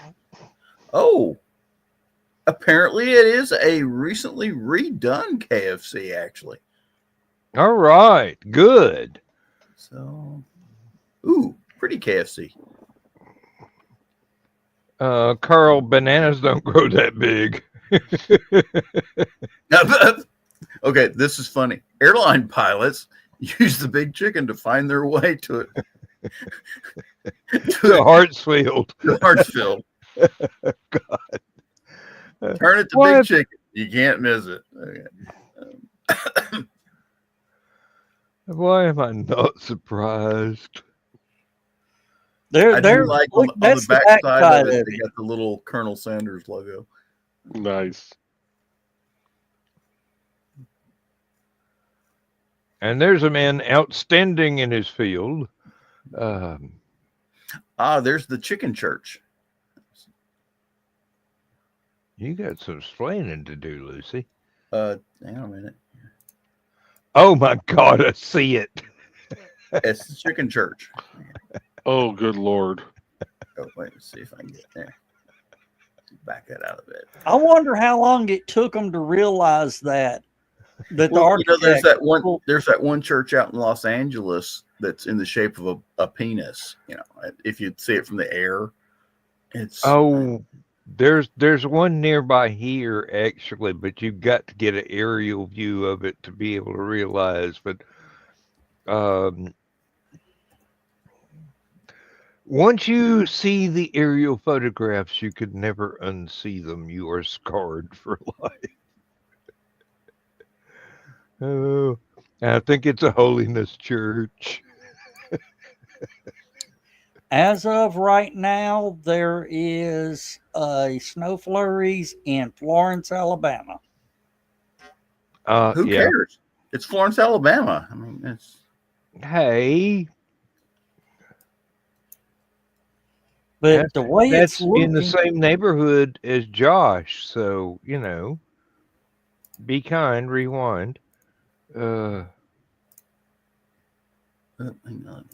Oh, apparently it is a recently redone KFC, actually. All right, good. So, Ooh, pretty KFC. Carl, bananas don't grow that big. Okay, this is funny. Airline pilots use the big chicken to find their way to Hartsfield. Hartsfield. God. Turn it to What? big chicken. You can't miss it. Okay. Why am I not surprised? I do like on the back side of it, they got the little Colonel Sanders logo. Nice. And there's a man outstanding in his field. There's the chicken church. You got some explaining to do, Lucy. Hang on a minute. Oh my God, I see it. It's the chicken church. Oh, good Lord. Oh, wait, let's see if I can get there. Back that out of it. I wonder how long it took them to realize that the architect. There's that one church out in Los Angeles that's in the shape of a penis. You know, if you see it from the air, it's there's one nearby here actually, but you've got to get an aerial view of it to be able to realize. But once you see the aerial photographs, you could never unsee them. You are scarred for life. Oh, I think it's a holiness church. As of right now, there is snow flurries in Florence, Alabama. Who cares? It's Florence, Alabama. I mean, it's hey. But the way that's it's looking, in the same neighborhood as Josh, so you know, be kind. Rewind. hang on.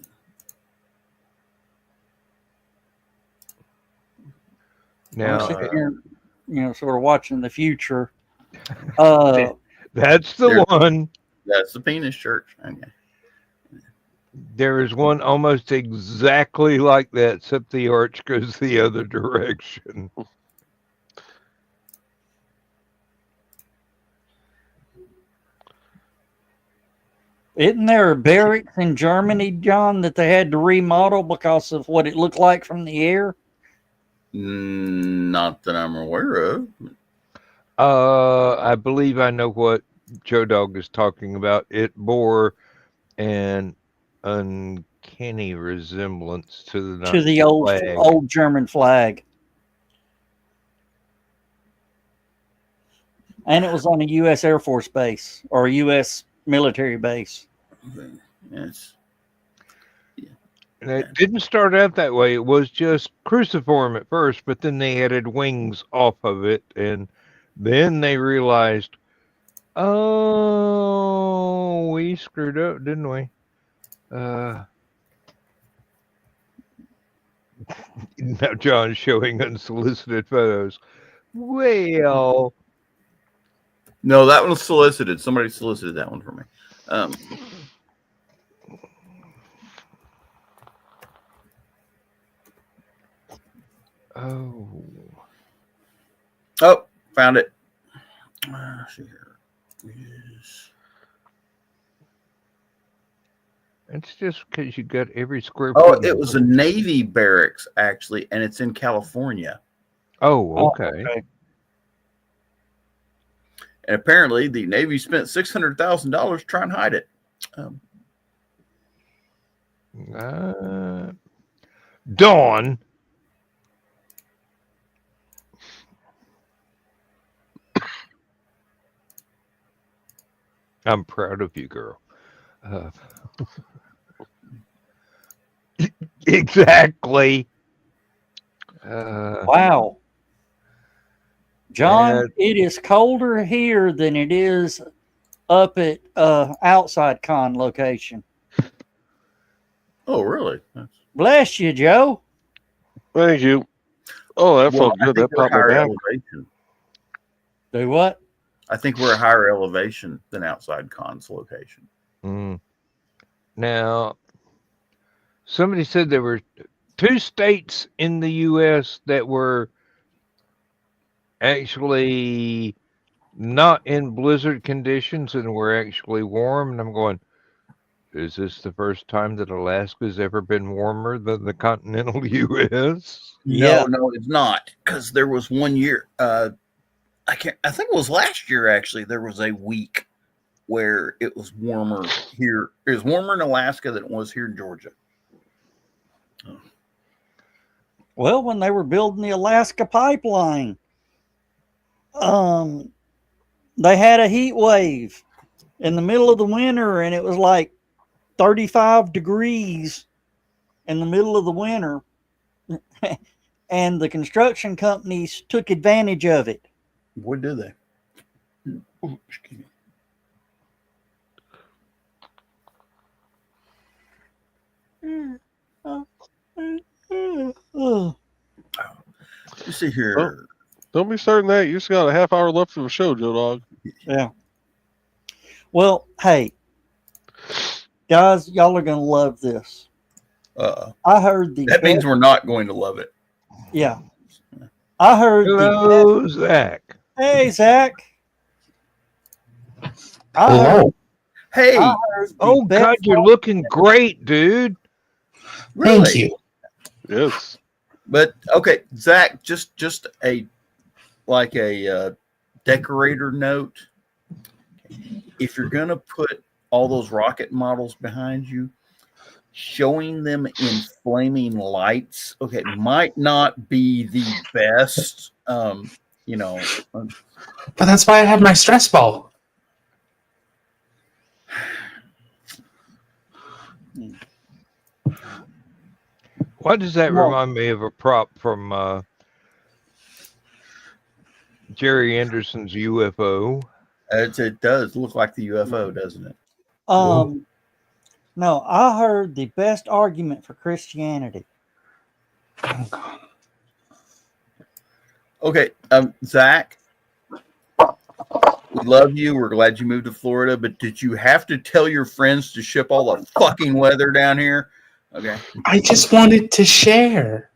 Now, sort of watching the future. that's the one. That's the penis church. Okay. There is one almost exactly like that, except the arch goes the other direction. Isn't there a barracks in Germany, John, that they had to remodel because of what it looked like from the air? Not that I'm aware of. I believe I know what Joe Dog is talking about. It bore an uncanny resemblance to the old German flag, and it was on a U.S. Air Force base or a U.S. military base. Okay. Yes. And it didn't start out that way. It was just cruciform at first, but then they added wings off of it, and then they realized, oh, we screwed up, didn't we? Now John's showing unsolicited photos. Well, no, that one was solicited. Somebody solicited that one for me. Oh, found it. See here. Yes. it's just because you got every square Oh, foot. it was a Navy barracks actually, and it's in California. Oh, okay. And apparently, the Navy spent $600,000 trying to hide it. Dawn. I'm proud of you, girl. Exactly. Wow. John, it is colder here than it is up at outside con location. Oh, really? Bless you, Joe. Thank you. Oh, that felt good. That popped my back. Elevation. Do what? I think we're a higher elevation than outside con's location. Now, somebody said there were 2 states in the U.S. that were actually not in blizzard conditions and were actually warm. And I'm going, is this the first time that Alaska's ever been warmer than the continental U.S.? Yeah. No, it's not. Because there was one year, I think it was last year actually, there was a week where it was warmer here. It was warmer in Alaska than it was here in Georgia. Well, when they were building the Alaska pipeline, they had a heat wave in the middle of the winter, and it was like 35 degrees in the middle of the winter. And the construction companies took advantage of it. What did they? Oh, excuse me. Let's see here. Oh. Don't be starting that. You just got a half hour left of the show, Joe Dog. Yeah. Well, hey, guys, y'all are going to love this. I heard that means we're not going to love it. Yeah. I heard Hello, Zach. Hey, Zach. Hey. Oh, God, you're looking great, dude. Really? Thank you. Yes. But okay, Zach, just a decorator note. If you're gonna put all those rocket models behind you, showing them in flaming lights, okay, might not be the best. But that's why I have my stress ball. Why does that remind me of a prop from Jerry Anderson's UFO? It does look like the UFO, doesn't it? No, I heard the best argument for Christianity. Okay, Zach, we love you. We're glad you moved to Florida, but did you have to tell your friends to ship all the fucking weather down here? Okay. I just wanted to share.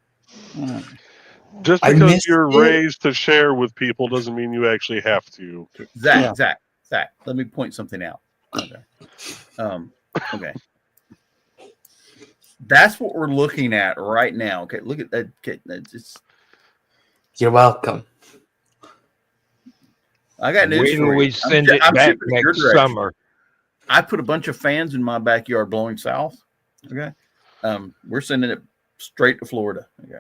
Just because you're raised to share with people doesn't mean you actually have to. Zach, let me point something out. Okay. Okay. That's what we're looking at right now. Okay, look at that. Okay, You're welcome. I got news Wait till for you. we send it back next summer. I put a bunch of fans in my backyard blowing south. Okay. We're sending it straight to Florida. Okay.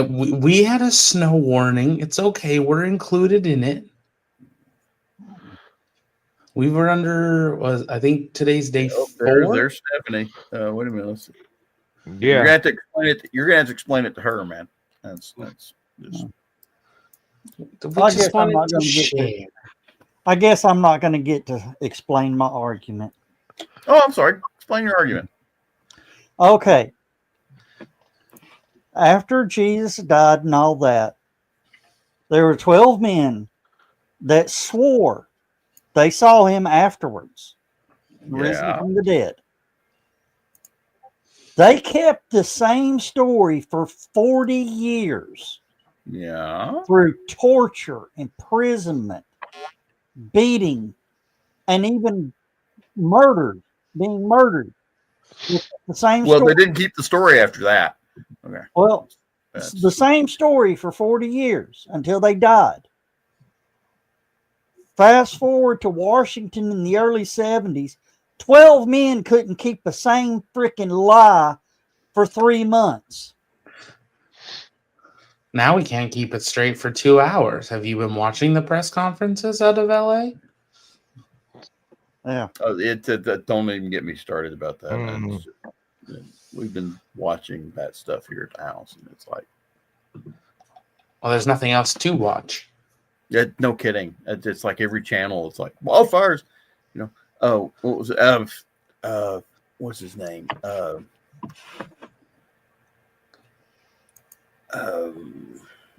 We had a snow warning. It's okay. We're included in it. We were under, I think today's day 4. There's Stephanie. Wait a minute. Let's see. Yeah. You're gonna have to explain it. You're gonna have to explain it to her, man. That's just. I guess I'm not going to get to explain my argument. Oh, I'm sorry. Explain your argument. Okay. After Jesus died and all that, there were 12 men that swore they saw him afterwards, risen from the dead. They kept the same story for 40 years. Yeah. Through torture, imprisonment, beating, and even being murdered. The same well, story. They didn't keep the story after that. Okay. Well, the same story for 40 years until they died. Fast forward to Washington in the early 70s, 12 men couldn't keep the same freaking lie for 3 months. Now we can't keep it straight for 2 hours. Have you been watching the press conferences out of LA? Yeah. Don't even get me started about that. We've been watching that stuff here at the house, and it's like, well, there's nothing else to watch. Yeah, no kidding. It's like every channel. It's like wildfires. Oh, what was it? What's his name?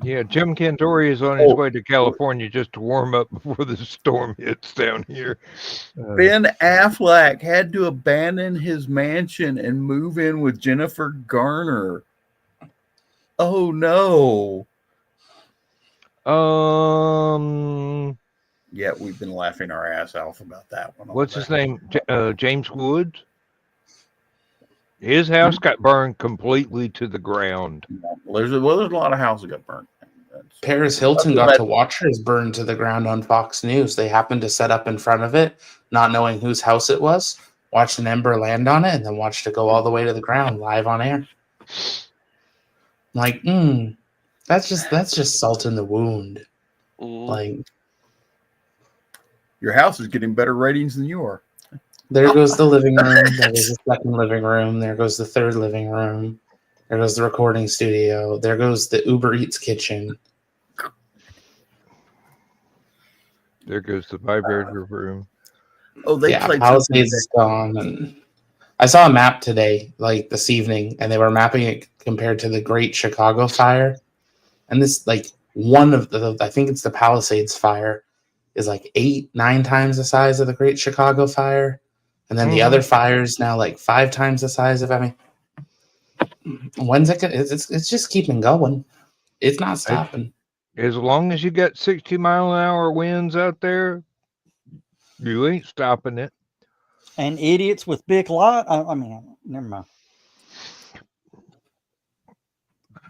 Yeah, Jim Cantori is on his way to California just to warm up before the storm hits down here. Ben Affleck had to abandon his mansion and move in with Jennifer Garner. Oh no. Yeah, we've been laughing our ass off about that one. What's his name? James Woods. His house got burned completely to the ground. There's a lot of houses got burned. Paris Hilton got to watch hers burn to the ground on Fox News. They happened to set up in front of it, not knowing whose house it was, watched an ember land on it, and then watched it go all the way to the ground live on air. Like, that's just salt in the wound. Like, your house is getting better ratings than you are. There goes the living room. There goes the second living room. There goes the third living room. There goes the recording studio. There goes the Uber Eats kitchen. There goes the vibrator room. Oh, they played Palisades is gone. And I saw a map today, like this evening, and they were mapping it compared to the Great Chicago Fire. And this, like, one of the, I think it's the Palisades Fire, is like 8-9 times the size of the Great Chicago Fire. And then the other fires now like 5 times the size of, I mean, when's it gonna, it's just keeping going. It's not stopping. As long as you got 60-mile-an-hour winds out there, you ain't stopping it. And idiots with big light. I mean, never mind.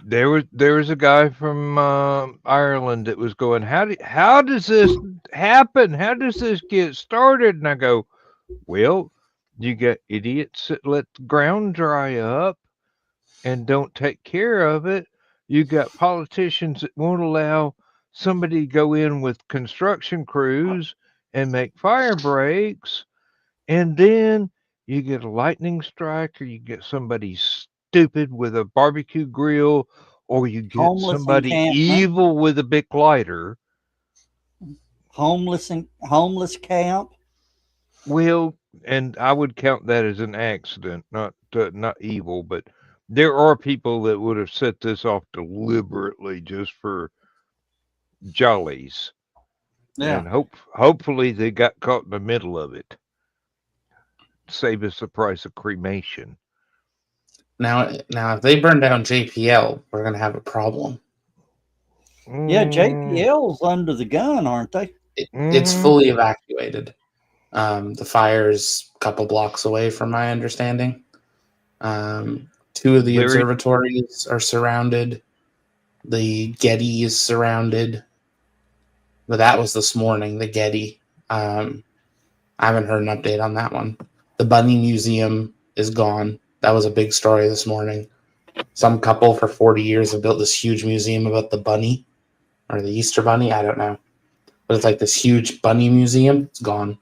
There was a guy from Ireland that was going, how does this happen? How does this get started? And I go, well, you got idiots that let the ground dry up and don't take care of it. You got politicians that won't allow somebody to go in with construction crews and make fire breaks. And then you get a lightning strike, or you get somebody stupid with a barbecue grill, or you get somebody evil with a big lighter. Homeless camp. Well, and I would count that as an accident, not evil, but there are people that would have set this off deliberately just for jollies. Yeah. And hopefully they got caught in the middle of it. Save us the price of cremation. Now, if they burn down JPL, we're going to have a problem. Yeah, JPL's under the gun, aren't they? It's fully evacuated. The fire's a couple blocks away, from my understanding. 2 of the observatories are surrounded. The Getty is surrounded. But that was this morning, the Getty. I haven't heard an update on that one. The Bunny Museum is gone. That was a big story this morning. Some couple for 40 years have built this huge museum about the bunny, or the Easter Bunny. I don't know. But it's like this huge bunny museum. It's gone.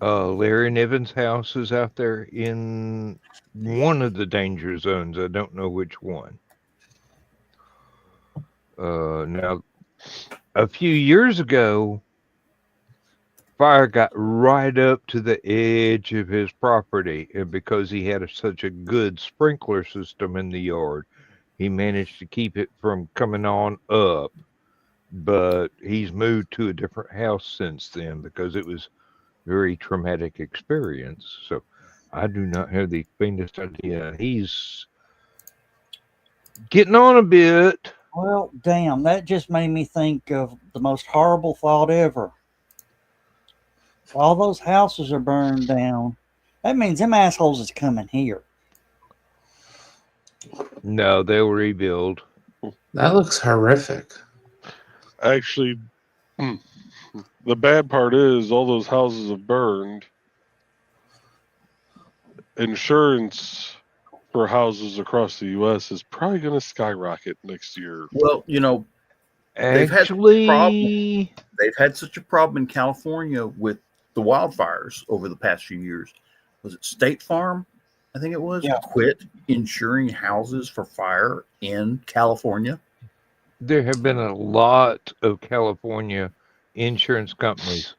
Larry Niven's house is out there in one of the danger zones. I don't know which one. Now, a few years ago, fire got right up to the edge of his property, and because he had such a good sprinkler system in the yard, he managed to keep it from coming on up. But he's moved to a different house since then because it was a very traumatic experience. So I do not have the faintest idea. He's getting on a bit. Well, damn, that just made me think of the most horrible thought ever. All those houses are burned down. That means them assholes is coming here. No, they'll rebuild. That looks horrific. Actually, the bad part is all those houses have burned. Insurance for houses across the U.S. is probably going to skyrocket next year. Well, they've had such a problem in California with the wildfires over the past few years. Was it State Farm? I think it was. Yeah. Quit insuring houses for fire in California. There have been a lot of California insurance companies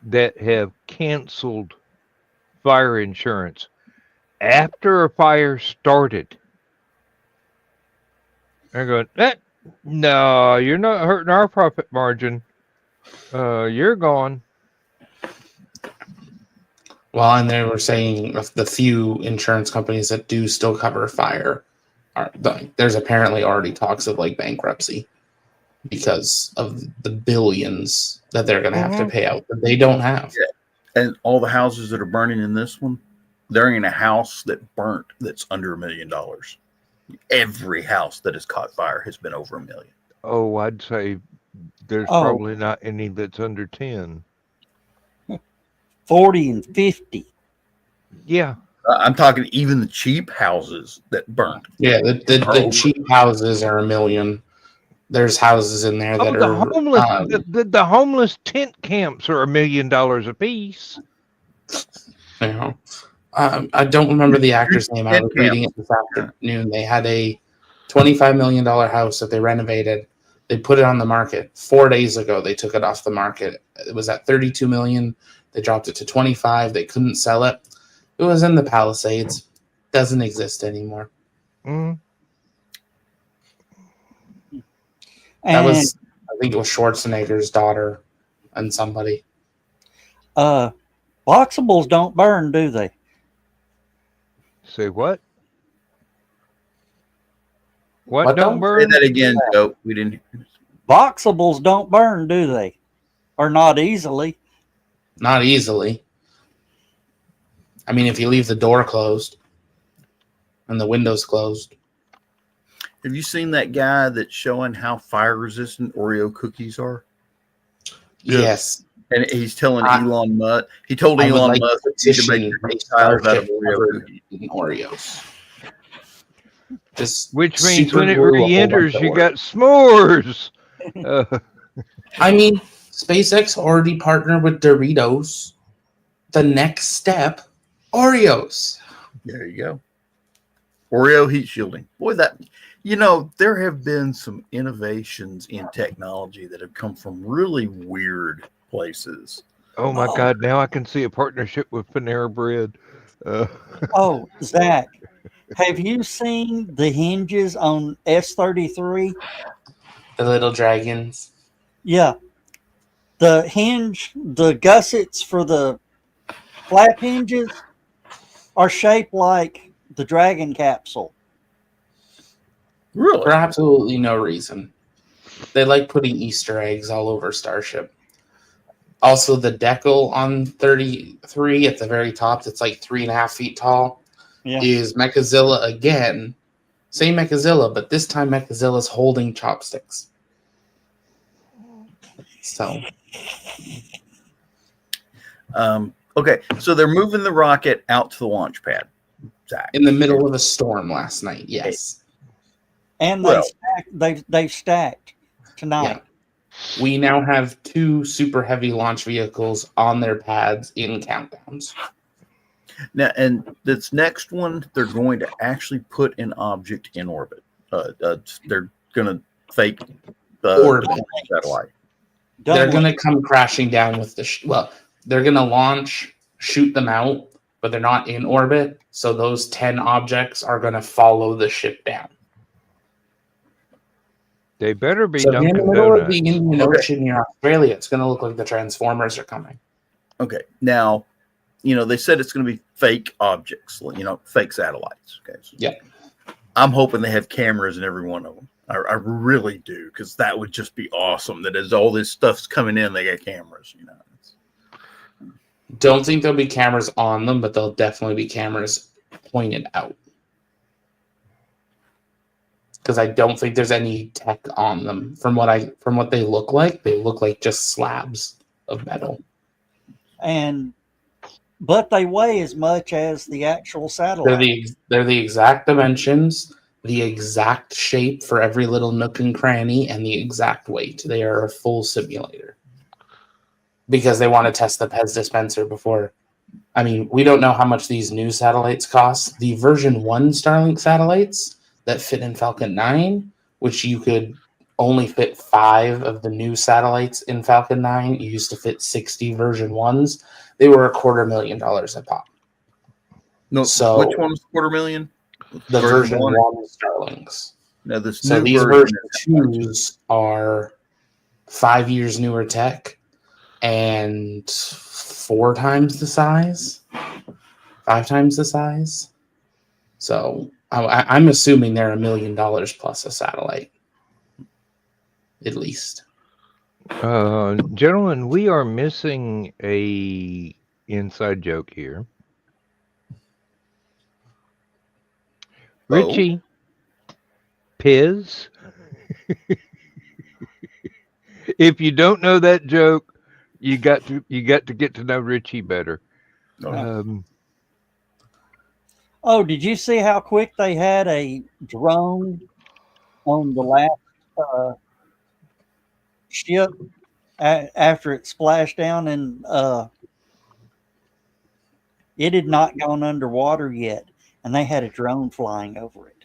that have canceled fire insurance after a fire started. They're going, No, you're not hurting our profit margin. You're gone. Well, and they were saying of the few insurance companies that do still cover fire, there's apparently already talks of like bankruptcy because of the billions that they're going to have to pay out that they don't have. Yeah. And all the houses that are burning in this one, they're in a house that burnt that's under $1 million. Every house that has caught fire has been over $1 million. Oh, I'd say there's probably not any that's under 10. 40 and 50. Yeah. I'm talking even the cheap houses that burnt. Yeah, the cheap houses are $1 million. There's houses in there that are homeless. The homeless tent camps are $1 million a piece. You know, I don't remember the actor's name. I was reading it this afternoon. They had a $25 million house that they renovated. They put it on the market 4 days ago. They took it off the market. It was at $32 million. They dropped it to 25. They couldn't sell it. It was in the Palisades. Doesn't exist anymore. Mm. That was, I think it was Schwarzenegger's daughter and somebody. Boxables don't burn, do they? Say what? What don't burn? Say that again, Joe. We didn't. Boxables don't burn, do they? Or not easily? Not easily. I mean, if you leave the door closed and the windows closed. Have you seen that guy that's showing how fire resistant Oreo cookies are? Yes. And he's telling Elon Musk. He told Elon Musk to make tiles out of Oreos. Just which means when it re-enters, you got s'mores. I mean, SpaceX already partnered with Doritos. The next step, Oreos. There you go. Oreo heat shielding. Boy, that, you know, there have been some innovations in technology that have come from really weird places. Oh my God! Now I can see a partnership with Panera Bread. Oh, Zach, have you seen the hinges on S-33? The little dragons. Yeah. The hinge, the gussets for the flap hinges are shaped like the Dragon capsule. Really? For absolutely no reason. They like putting Easter eggs all over Starship. Also, the decal on 33 at the very top, that's like 3.5 feet tall, is Mechazilla again. Same Mechazilla, but this time Mechazilla's holding chopsticks. So. Okay, so they're moving the rocket out to the launch pad. Zach. In the middle of a storm last night, yes. And they've stacked tonight. Yeah. We now have 2 super heavy launch vehicles on their pads in countdowns. Now, and this next one, they're going to actually put an object in orbit. They're going to fake the satellite. They're going to come crashing down with the they're going to launch, shoot them out, but they're not in orbit. So those 10 objects are going to follow the ship down. They better be so Dunkin' in the middle Donuts. of the Indian Ocean near Australia, it's going to look like the Transformers are coming. Okay. Now, you know, they said it's going to be fake objects, you know, fake satellites. Okay. So yeah. I'm hoping they have cameras in every one of them. I really do, because that would just be awesome. That as all this stuff's coming in, they got cameras, you know. Don't think there'll be cameras on them, but there'll definitely be cameras pointed out. Because I don't think there's any tech on them. From what they look like just slabs of metal. But they weigh as much as the actual satellite. They're the exact dimensions, the exact shape for every little nook and cranny, and the exact weight. They are a full simulator. Because they want to test the Pez dispenser before. I mean, we don't know how much these new satellites cost. The version 1 Starlink satellites that fit in Falcon 9, which you could only fit 5 of the new satellites in Falcon 9. You used to fit 60 version 1s. They were $250,000 a pop. No, so which one was $250,000? The version 1 Starlinks. Now this So new these version version 2s are 5 years newer tech and 4 times the size, 5 times the size. So I'm assuming they're $1 million plus a satellite, at least. Gentlemen, we are missing a inside joke here. Richie Piz. If you don't know that joke, you got to get to know Richie better. Oh, did you see how quick they had a drone on the last ship after it splashed down, and it had not gone underwater yet, and they had a drone flying over it.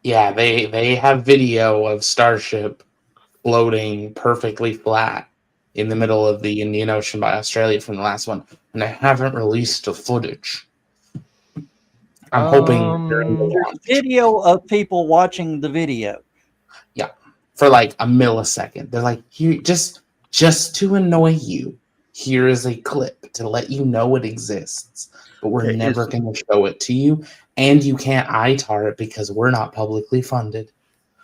Yeah, they have video of Starship floating perfectly flat in the middle of the Indian Ocean by Australia from the last one, and they haven't released the footage. I'm hoping there's video of people watching the video. Yeah, for like a millisecond. They're like, here, just to annoy you, here is a clip to let you know it exists, but we're never going to show it to you, and you can't ITAR it because we're not publicly funded.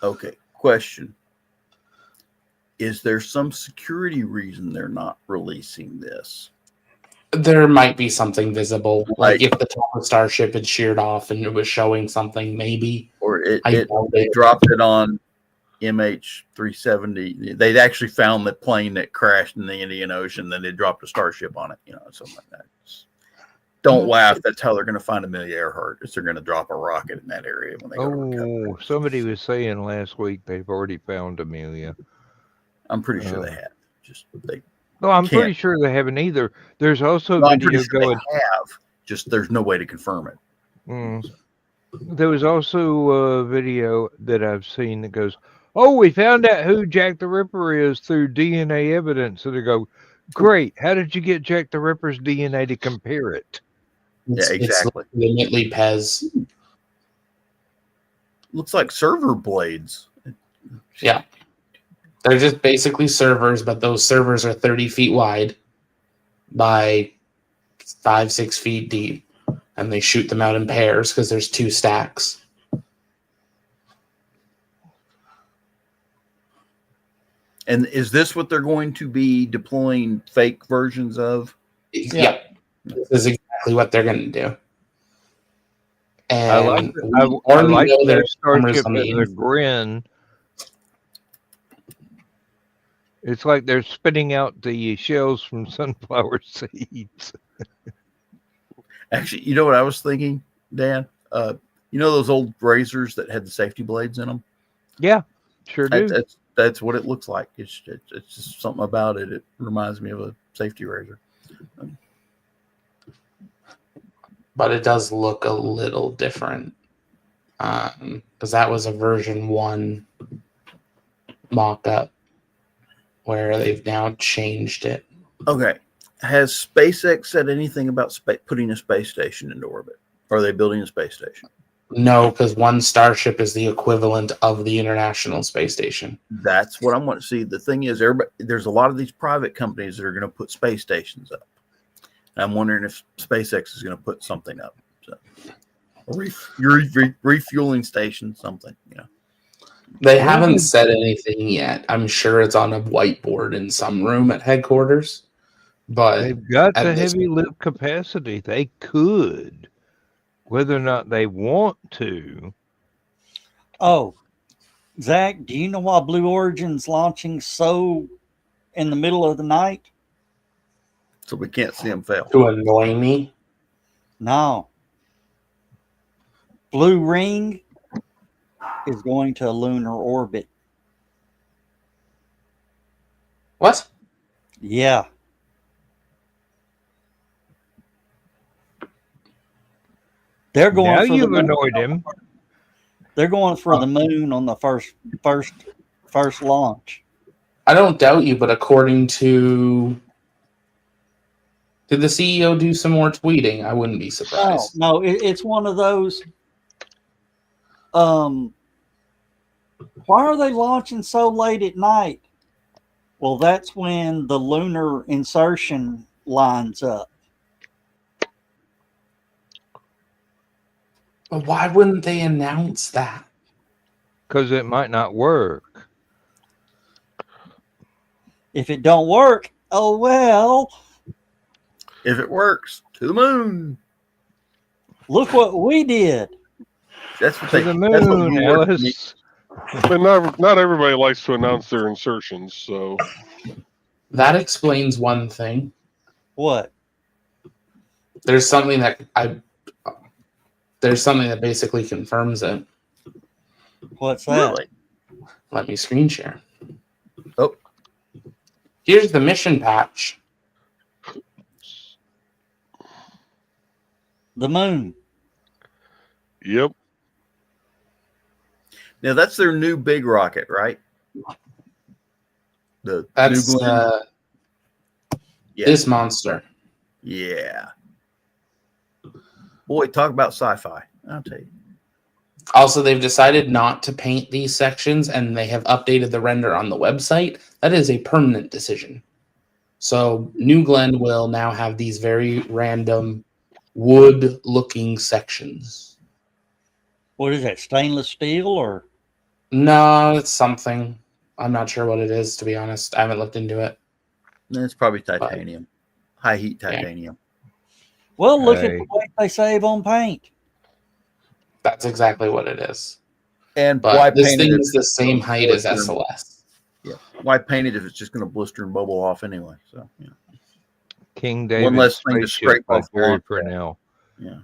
Okay, question. Is there some security reason they're not releasing this? There might be something visible, like if the top of Starship had sheared off and it was showing something, maybe. Or they dropped it on MH370. They'd actually found the plane that crashed in the Indian Ocean, then they dropped a Starship on it, something like that. Don't laugh. That's how they're going to find Amelia Earhart. They're going to drop a rocket in that area when they go to recover. Somebody was saying last week they've already found Amelia. I'm pretty sure they have. No, I'm pretty sure they haven't either. There's also video going. They have. Just there's no way to confirm it. There was also a video that I've seen that goes, "Oh, we found out who Jack the Ripper is through DNA evidence." So they go, "Great! How did you get Jack the Ripper's DNA to compare it?" Yeah, exactly. It's legitimately Pez. Looks like server blades. Yeah. They're just basically servers, but those servers are 30 feet wide by 5-6 feet deep, and they shoot them out in pairs because there's 2 stacks. And is this what they're going to be deploying fake versions of? Yeah. This is exactly what they're going to do. And I like their Starship as a grin. It's like they're spitting out the shells from sunflower seeds. Actually, you know what I was thinking, Dan? Those old razors that had the safety blades in them? Yeah, sure do. That's what it looks like. It's just something about it. It reminds me of a safety razor. But it does look a little different. Because that was a version 1 mock-up where they've now changed it. Okay. Has SpaceX said anything about putting a space station into orbit? Or are they building a space station? No, because one Starship is the equivalent of the International Space Station. That's what I want to see. The thing is, there's a lot of these private companies that are going to put space stations up. And I'm wondering if SpaceX is going to put something up. So, refueling station, something, They haven't said anything yet. I'm sure it's on a whiteboard in some room at headquarters. But they've got the heavy lift capacity. They could. Whether or not they want to. Oh, Zach, do you know why Blue Origin's launching so in the middle of the night? So we can't see them fail. To annoy me? No. Blue Ring is going to a lunar orbit. What? Yeah. They're going now for you've the moon. annoyed him. They're going for the moon on the first launch. I don't doubt you, but according to... Did the CEO do some more tweeting? I wouldn't be surprised. No, it's one of those why are they launching so late at night? Well, that's when the lunar insertion lines up. But why wouldn't they announce that? Because it might not work. If it don't work, oh well. If it works, to the moon. Look what we did. That's what To they. the That's what moon, we work to Alice. But not everybody likes to announce their insertions, so That explains one thing. What? There's something that basically confirms it. What's that? Really? Let me screen share. Oh. Here's the mission patch. The moon. yep. Now that's their new big rocket, right? The That's new Glenn. Yeah. This monster. Yeah. Boy, talk about sci-fi. I'll tell you. Also, they've decided not to paint these sections, and they have updated the render on the website. That is a permanent decision. So New Glenn will now have these very random wood-looking sections. What is that? Stainless steel or? No, it's something. I'm not sure what it is, to be honest. I haven't looked into it. It's probably titanium, high heat titanium. Well, look at Hey. the way they save on paint. That's exactly what it is. And But why this paint thing it? is the same height as blister? SLS. Yeah. Why paint it if it's just going to blister and bubble off anyway? So yeah. King David. One less thing to Spaceship scrape by off the Jerry launch pad. Purnell. Yeah.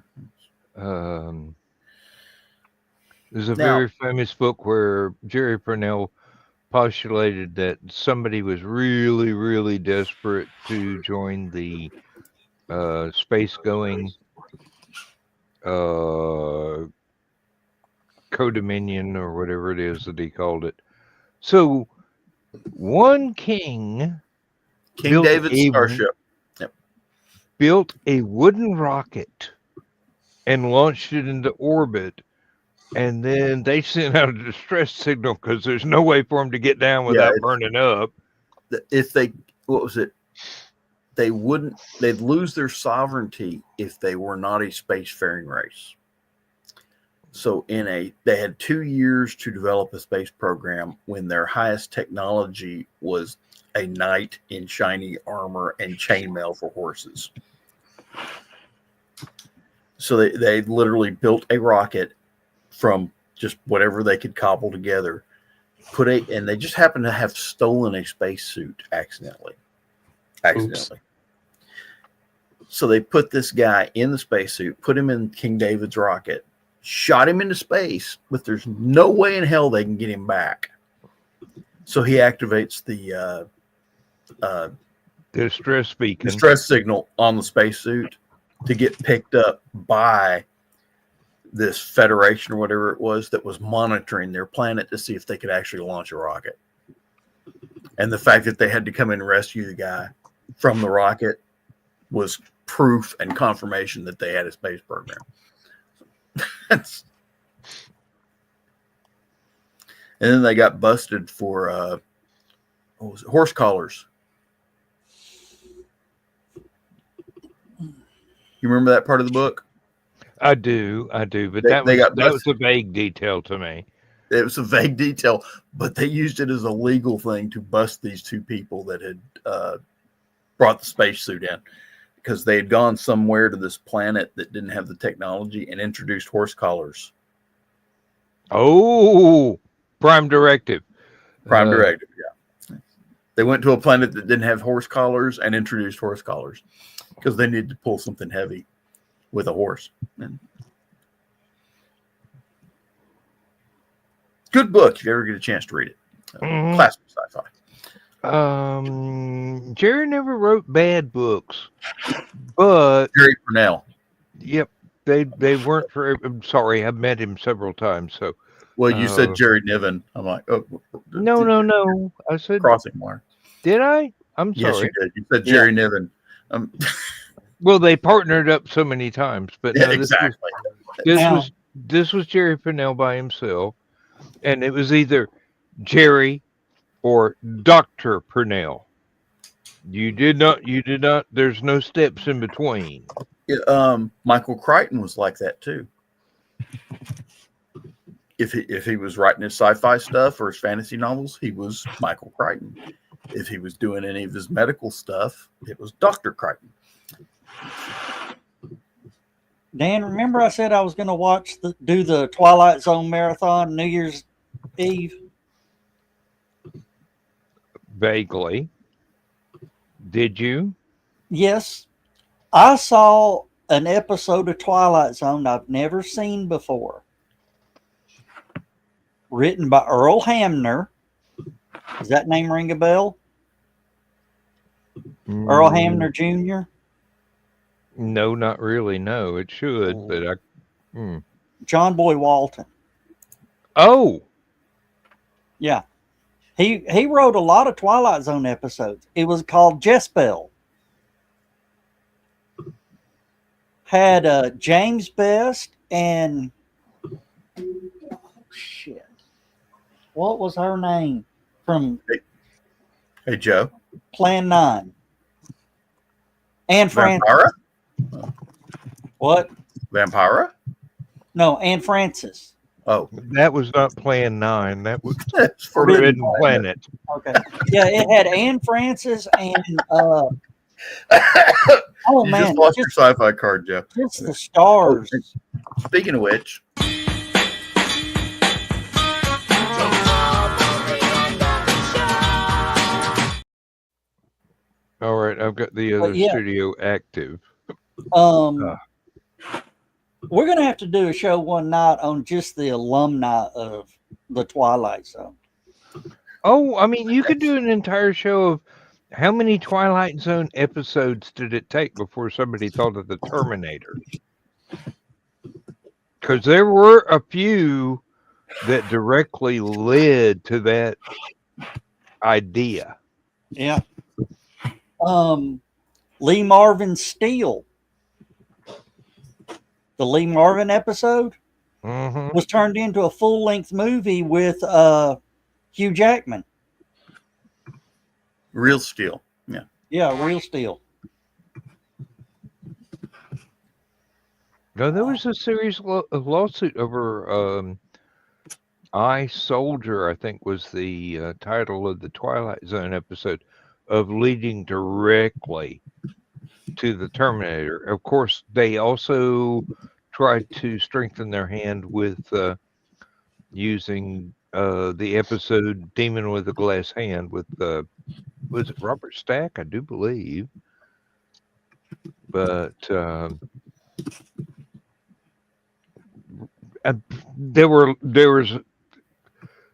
There's a Now- very famous book where Jerry Purnell postulated that somebody was really, really desperate to join the space-going co-dominion or whatever it is that he called it. So one king King built David's a- Starship. built a wooden rocket and launched it into orbit. And then they sent out a distress signal because there's no way for them to get down without burning up. If they, what was it? They'd lose their sovereignty if they were not a spacefaring race. So they had 2 years to develop a space program when their highest technology was a knight in shiny armor and chainmail for horses. So they literally built a rocket from just whatever they could cobble together, and they just happened to have stolen a spacesuit accidentally. So they put this guy in the spacesuit, put him in King David's rocket, shot him into space, but there's no way in hell they can get him back. So he activates the Distress beacon. distress signal on the spacesuit to get picked up by this Federation or whatever it was that was monitoring their planet to see if they could actually launch a rocket. And the fact that they had to come in and rescue the guy from the rocket was proof and confirmation that they had a space program. And then they got busted for what was it? Horse collars. You remember that part of the book? I do, but They that got was a vague detail to me. It was a vague detail, but they used it as a legal thing to bust these two people that had brought the spacesuit in, because they had gone somewhere to this planet that didn't have the technology and introduced horse collars. Oh, Prime Directive. Prime Directive, yeah. They went to a planet that didn't have horse collars and introduced horse collars because they needed to pull something heavy with a horse. And good book if you ever get a chance to read it. Classic sci-fi. Jerry never wrote bad books, but Jerry Purnell. yep, they weren't for. I'm sorry, I've met him several times. So Well, you said Jerry Niven. I'm like, oh, no. I said, crossing wire. did I? I'm Yes, sorry. you did. You said Jerry Niven. Well, they partnered up so many times, but Yeah, no, exactly. this was Jerry Purnell by himself, and it was either Jerry or Dr. Purnell. You did not. There's no steps in between. Michael Crichton was like that too. If he was writing his sci-fi stuff or his fantasy novels, he was Michael Crichton. If he was doing any of his medical stuff, it was Dr. Crichton. Dan, remember I said I was going to do the Twilight Zone marathon New Year's Eve? Vaguely. Did you? Yes. I saw an episode of Twilight Zone I've never seen before. Written by Earl Hamner. Does that name ring a bell? Earl Hamner Jr.? No, not really. No, it should, but John Boy Walton. Oh, yeah. He wrote a lot of Twilight Zone episodes. It was called Jezebel. Had James Best and shit. What was her name from Hey Joe. Plan 9? Anne Francis. Vampira? What? Vampira? No, Anne Francis. Oh, that was not Plan 9. That was Forbidden Planet. Okay. Yeah, it had Anne Francis and oh you man, just lost your sci-fi card, Joe. Just the stars. Speaking of which, All right, I've got the other studio active. We're gonna have to do a show one night on just the alumni of the Twilight Zone. Oh, I mean, you could do an entire show of how many Twilight Zone episodes did it take before somebody thought of the Terminator? Because there were a few that directly led to that idea. Yeah. Lee Marvin Steele. The Lee Marvin episode was turned into a full-length movie with Hugh Jackman. Real Steel. Yeah. Yeah, Real Steel. No, there was a serious lawsuit over I Soldier, I think was the title of the Twilight Zone episode, of leading directly to the Terminator. Of course, they also tried to strengthen their hand with using the episode Demon with a Glass Hand with was it Robert Stack? I do believe. But there was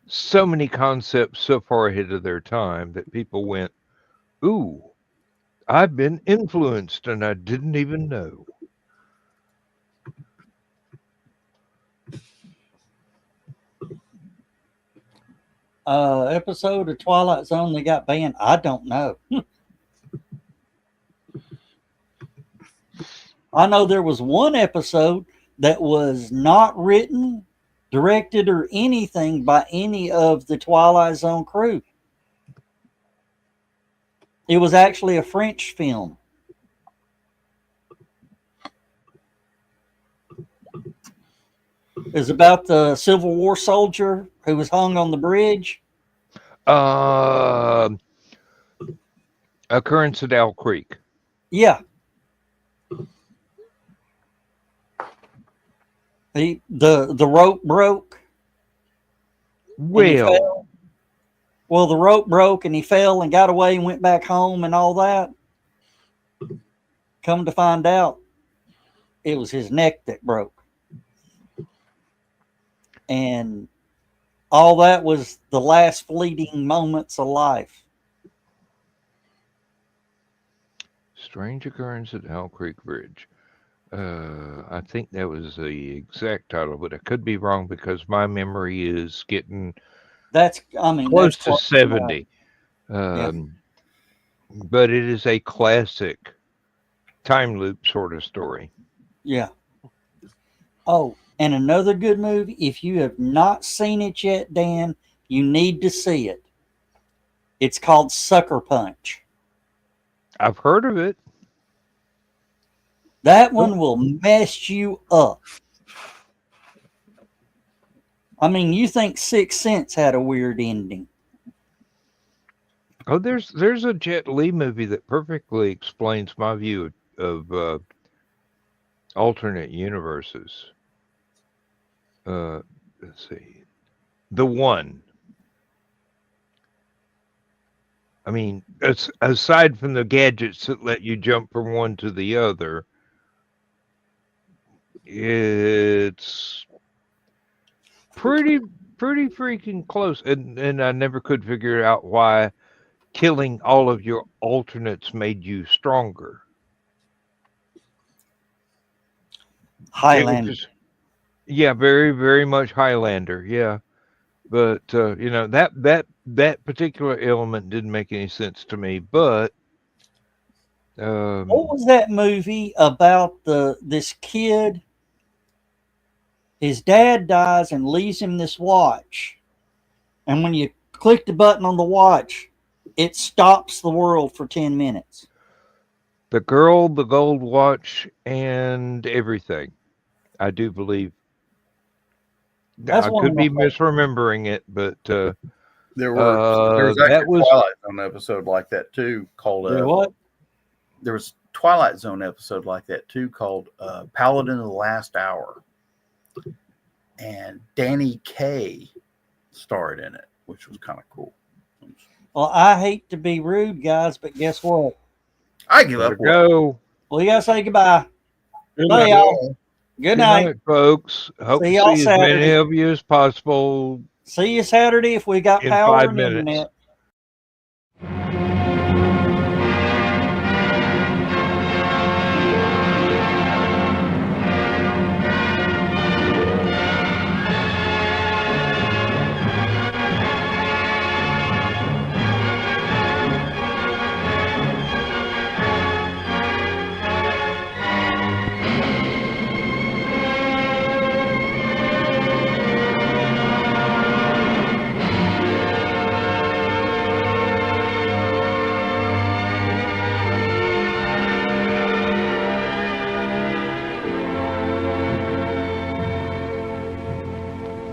so many concepts so far ahead of their time that people went, ooh, I've been influenced and I didn't even know. Episode of Twilight Zone that got banned? I don't know. I know there was one episode that was not written, directed, or anything by any of the Twilight Zone crew. It was actually a French film. It was about the Civil War soldier who was hung on the bridge. Occurrence at Owl Creek. Yeah. The rope broke. Well, the rope broke and he fell and got away and went back home and all that. Come to find out, it was his neck that broke. And all that was the last fleeting moments of life. Strange Occurrence at Owl Creek Bridge. I think that was the exact title, but I could be wrong because my memory is getting close to 70. But it is a classic time loop sort of story. Yeah. Oh, and another good movie, if you have not seen it yet, Dan, You need to see it. It's called Sucker Punch. I've heard of it. That one will mess you up. I mean, you think Sixth Sense had a weird ending. Oh, there's a Jet Li movie that perfectly explains my view of alternate universes. Let's see. The One. I mean, aside from the gadgets that let you jump from one to the other, it's pretty freaking close. And I never could figure out why killing all of your alternates made you stronger. Highlander. Yeah, very, very much Highlander. Yeah. But that particular element didn't make any sense to me. But what was that movie about this kid? His dad dies and leaves him this watch, and when you click the button on the watch, it stops the world for 10 minutes. The Girl, the Gold Watch, and Everything. I do believe. I could be misremembering it, but there was actually a Twilight Zone episode like that too called what? There was Twilight Zone episode like that too called Paladin of the Last Hour, and Danny Kaye starred in it, which was kind of cool. Well, I hate to be rude, guys, but guess what? I give up. Go. Well, you gotta say goodbye. Bye, y'all. Good night, folks. Hope to see as many of you as possible. See you Saturday if we got power and internet.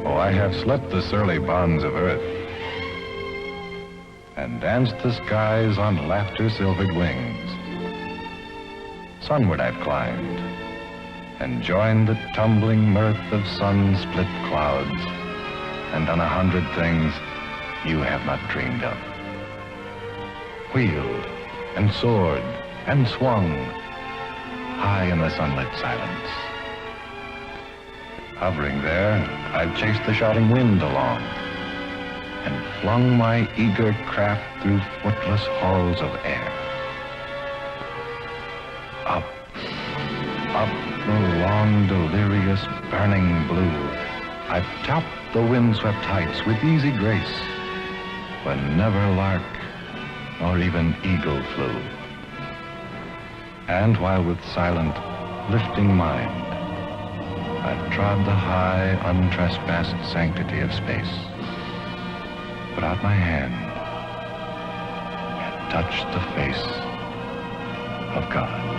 I have slept the surly bonds of earth and danced the skies on laughter-silvered wings. Sunward I've climbed and joined the tumbling mirth of sun-split clouds and done 100 things you have not dreamed of. Wheeled and soared and swung high in the sunlit silence. Hovering there, I've chased the shouting wind along and flung my eager craft through footless halls of air. Up, up the long, delirious, burning blue, I've topped the windswept heights with easy grace, when never lark nor even eagle flew. And while with silent, lifting mind, I've trod the high, untrespassed sanctity of space, put out my hand, and touched the face of God.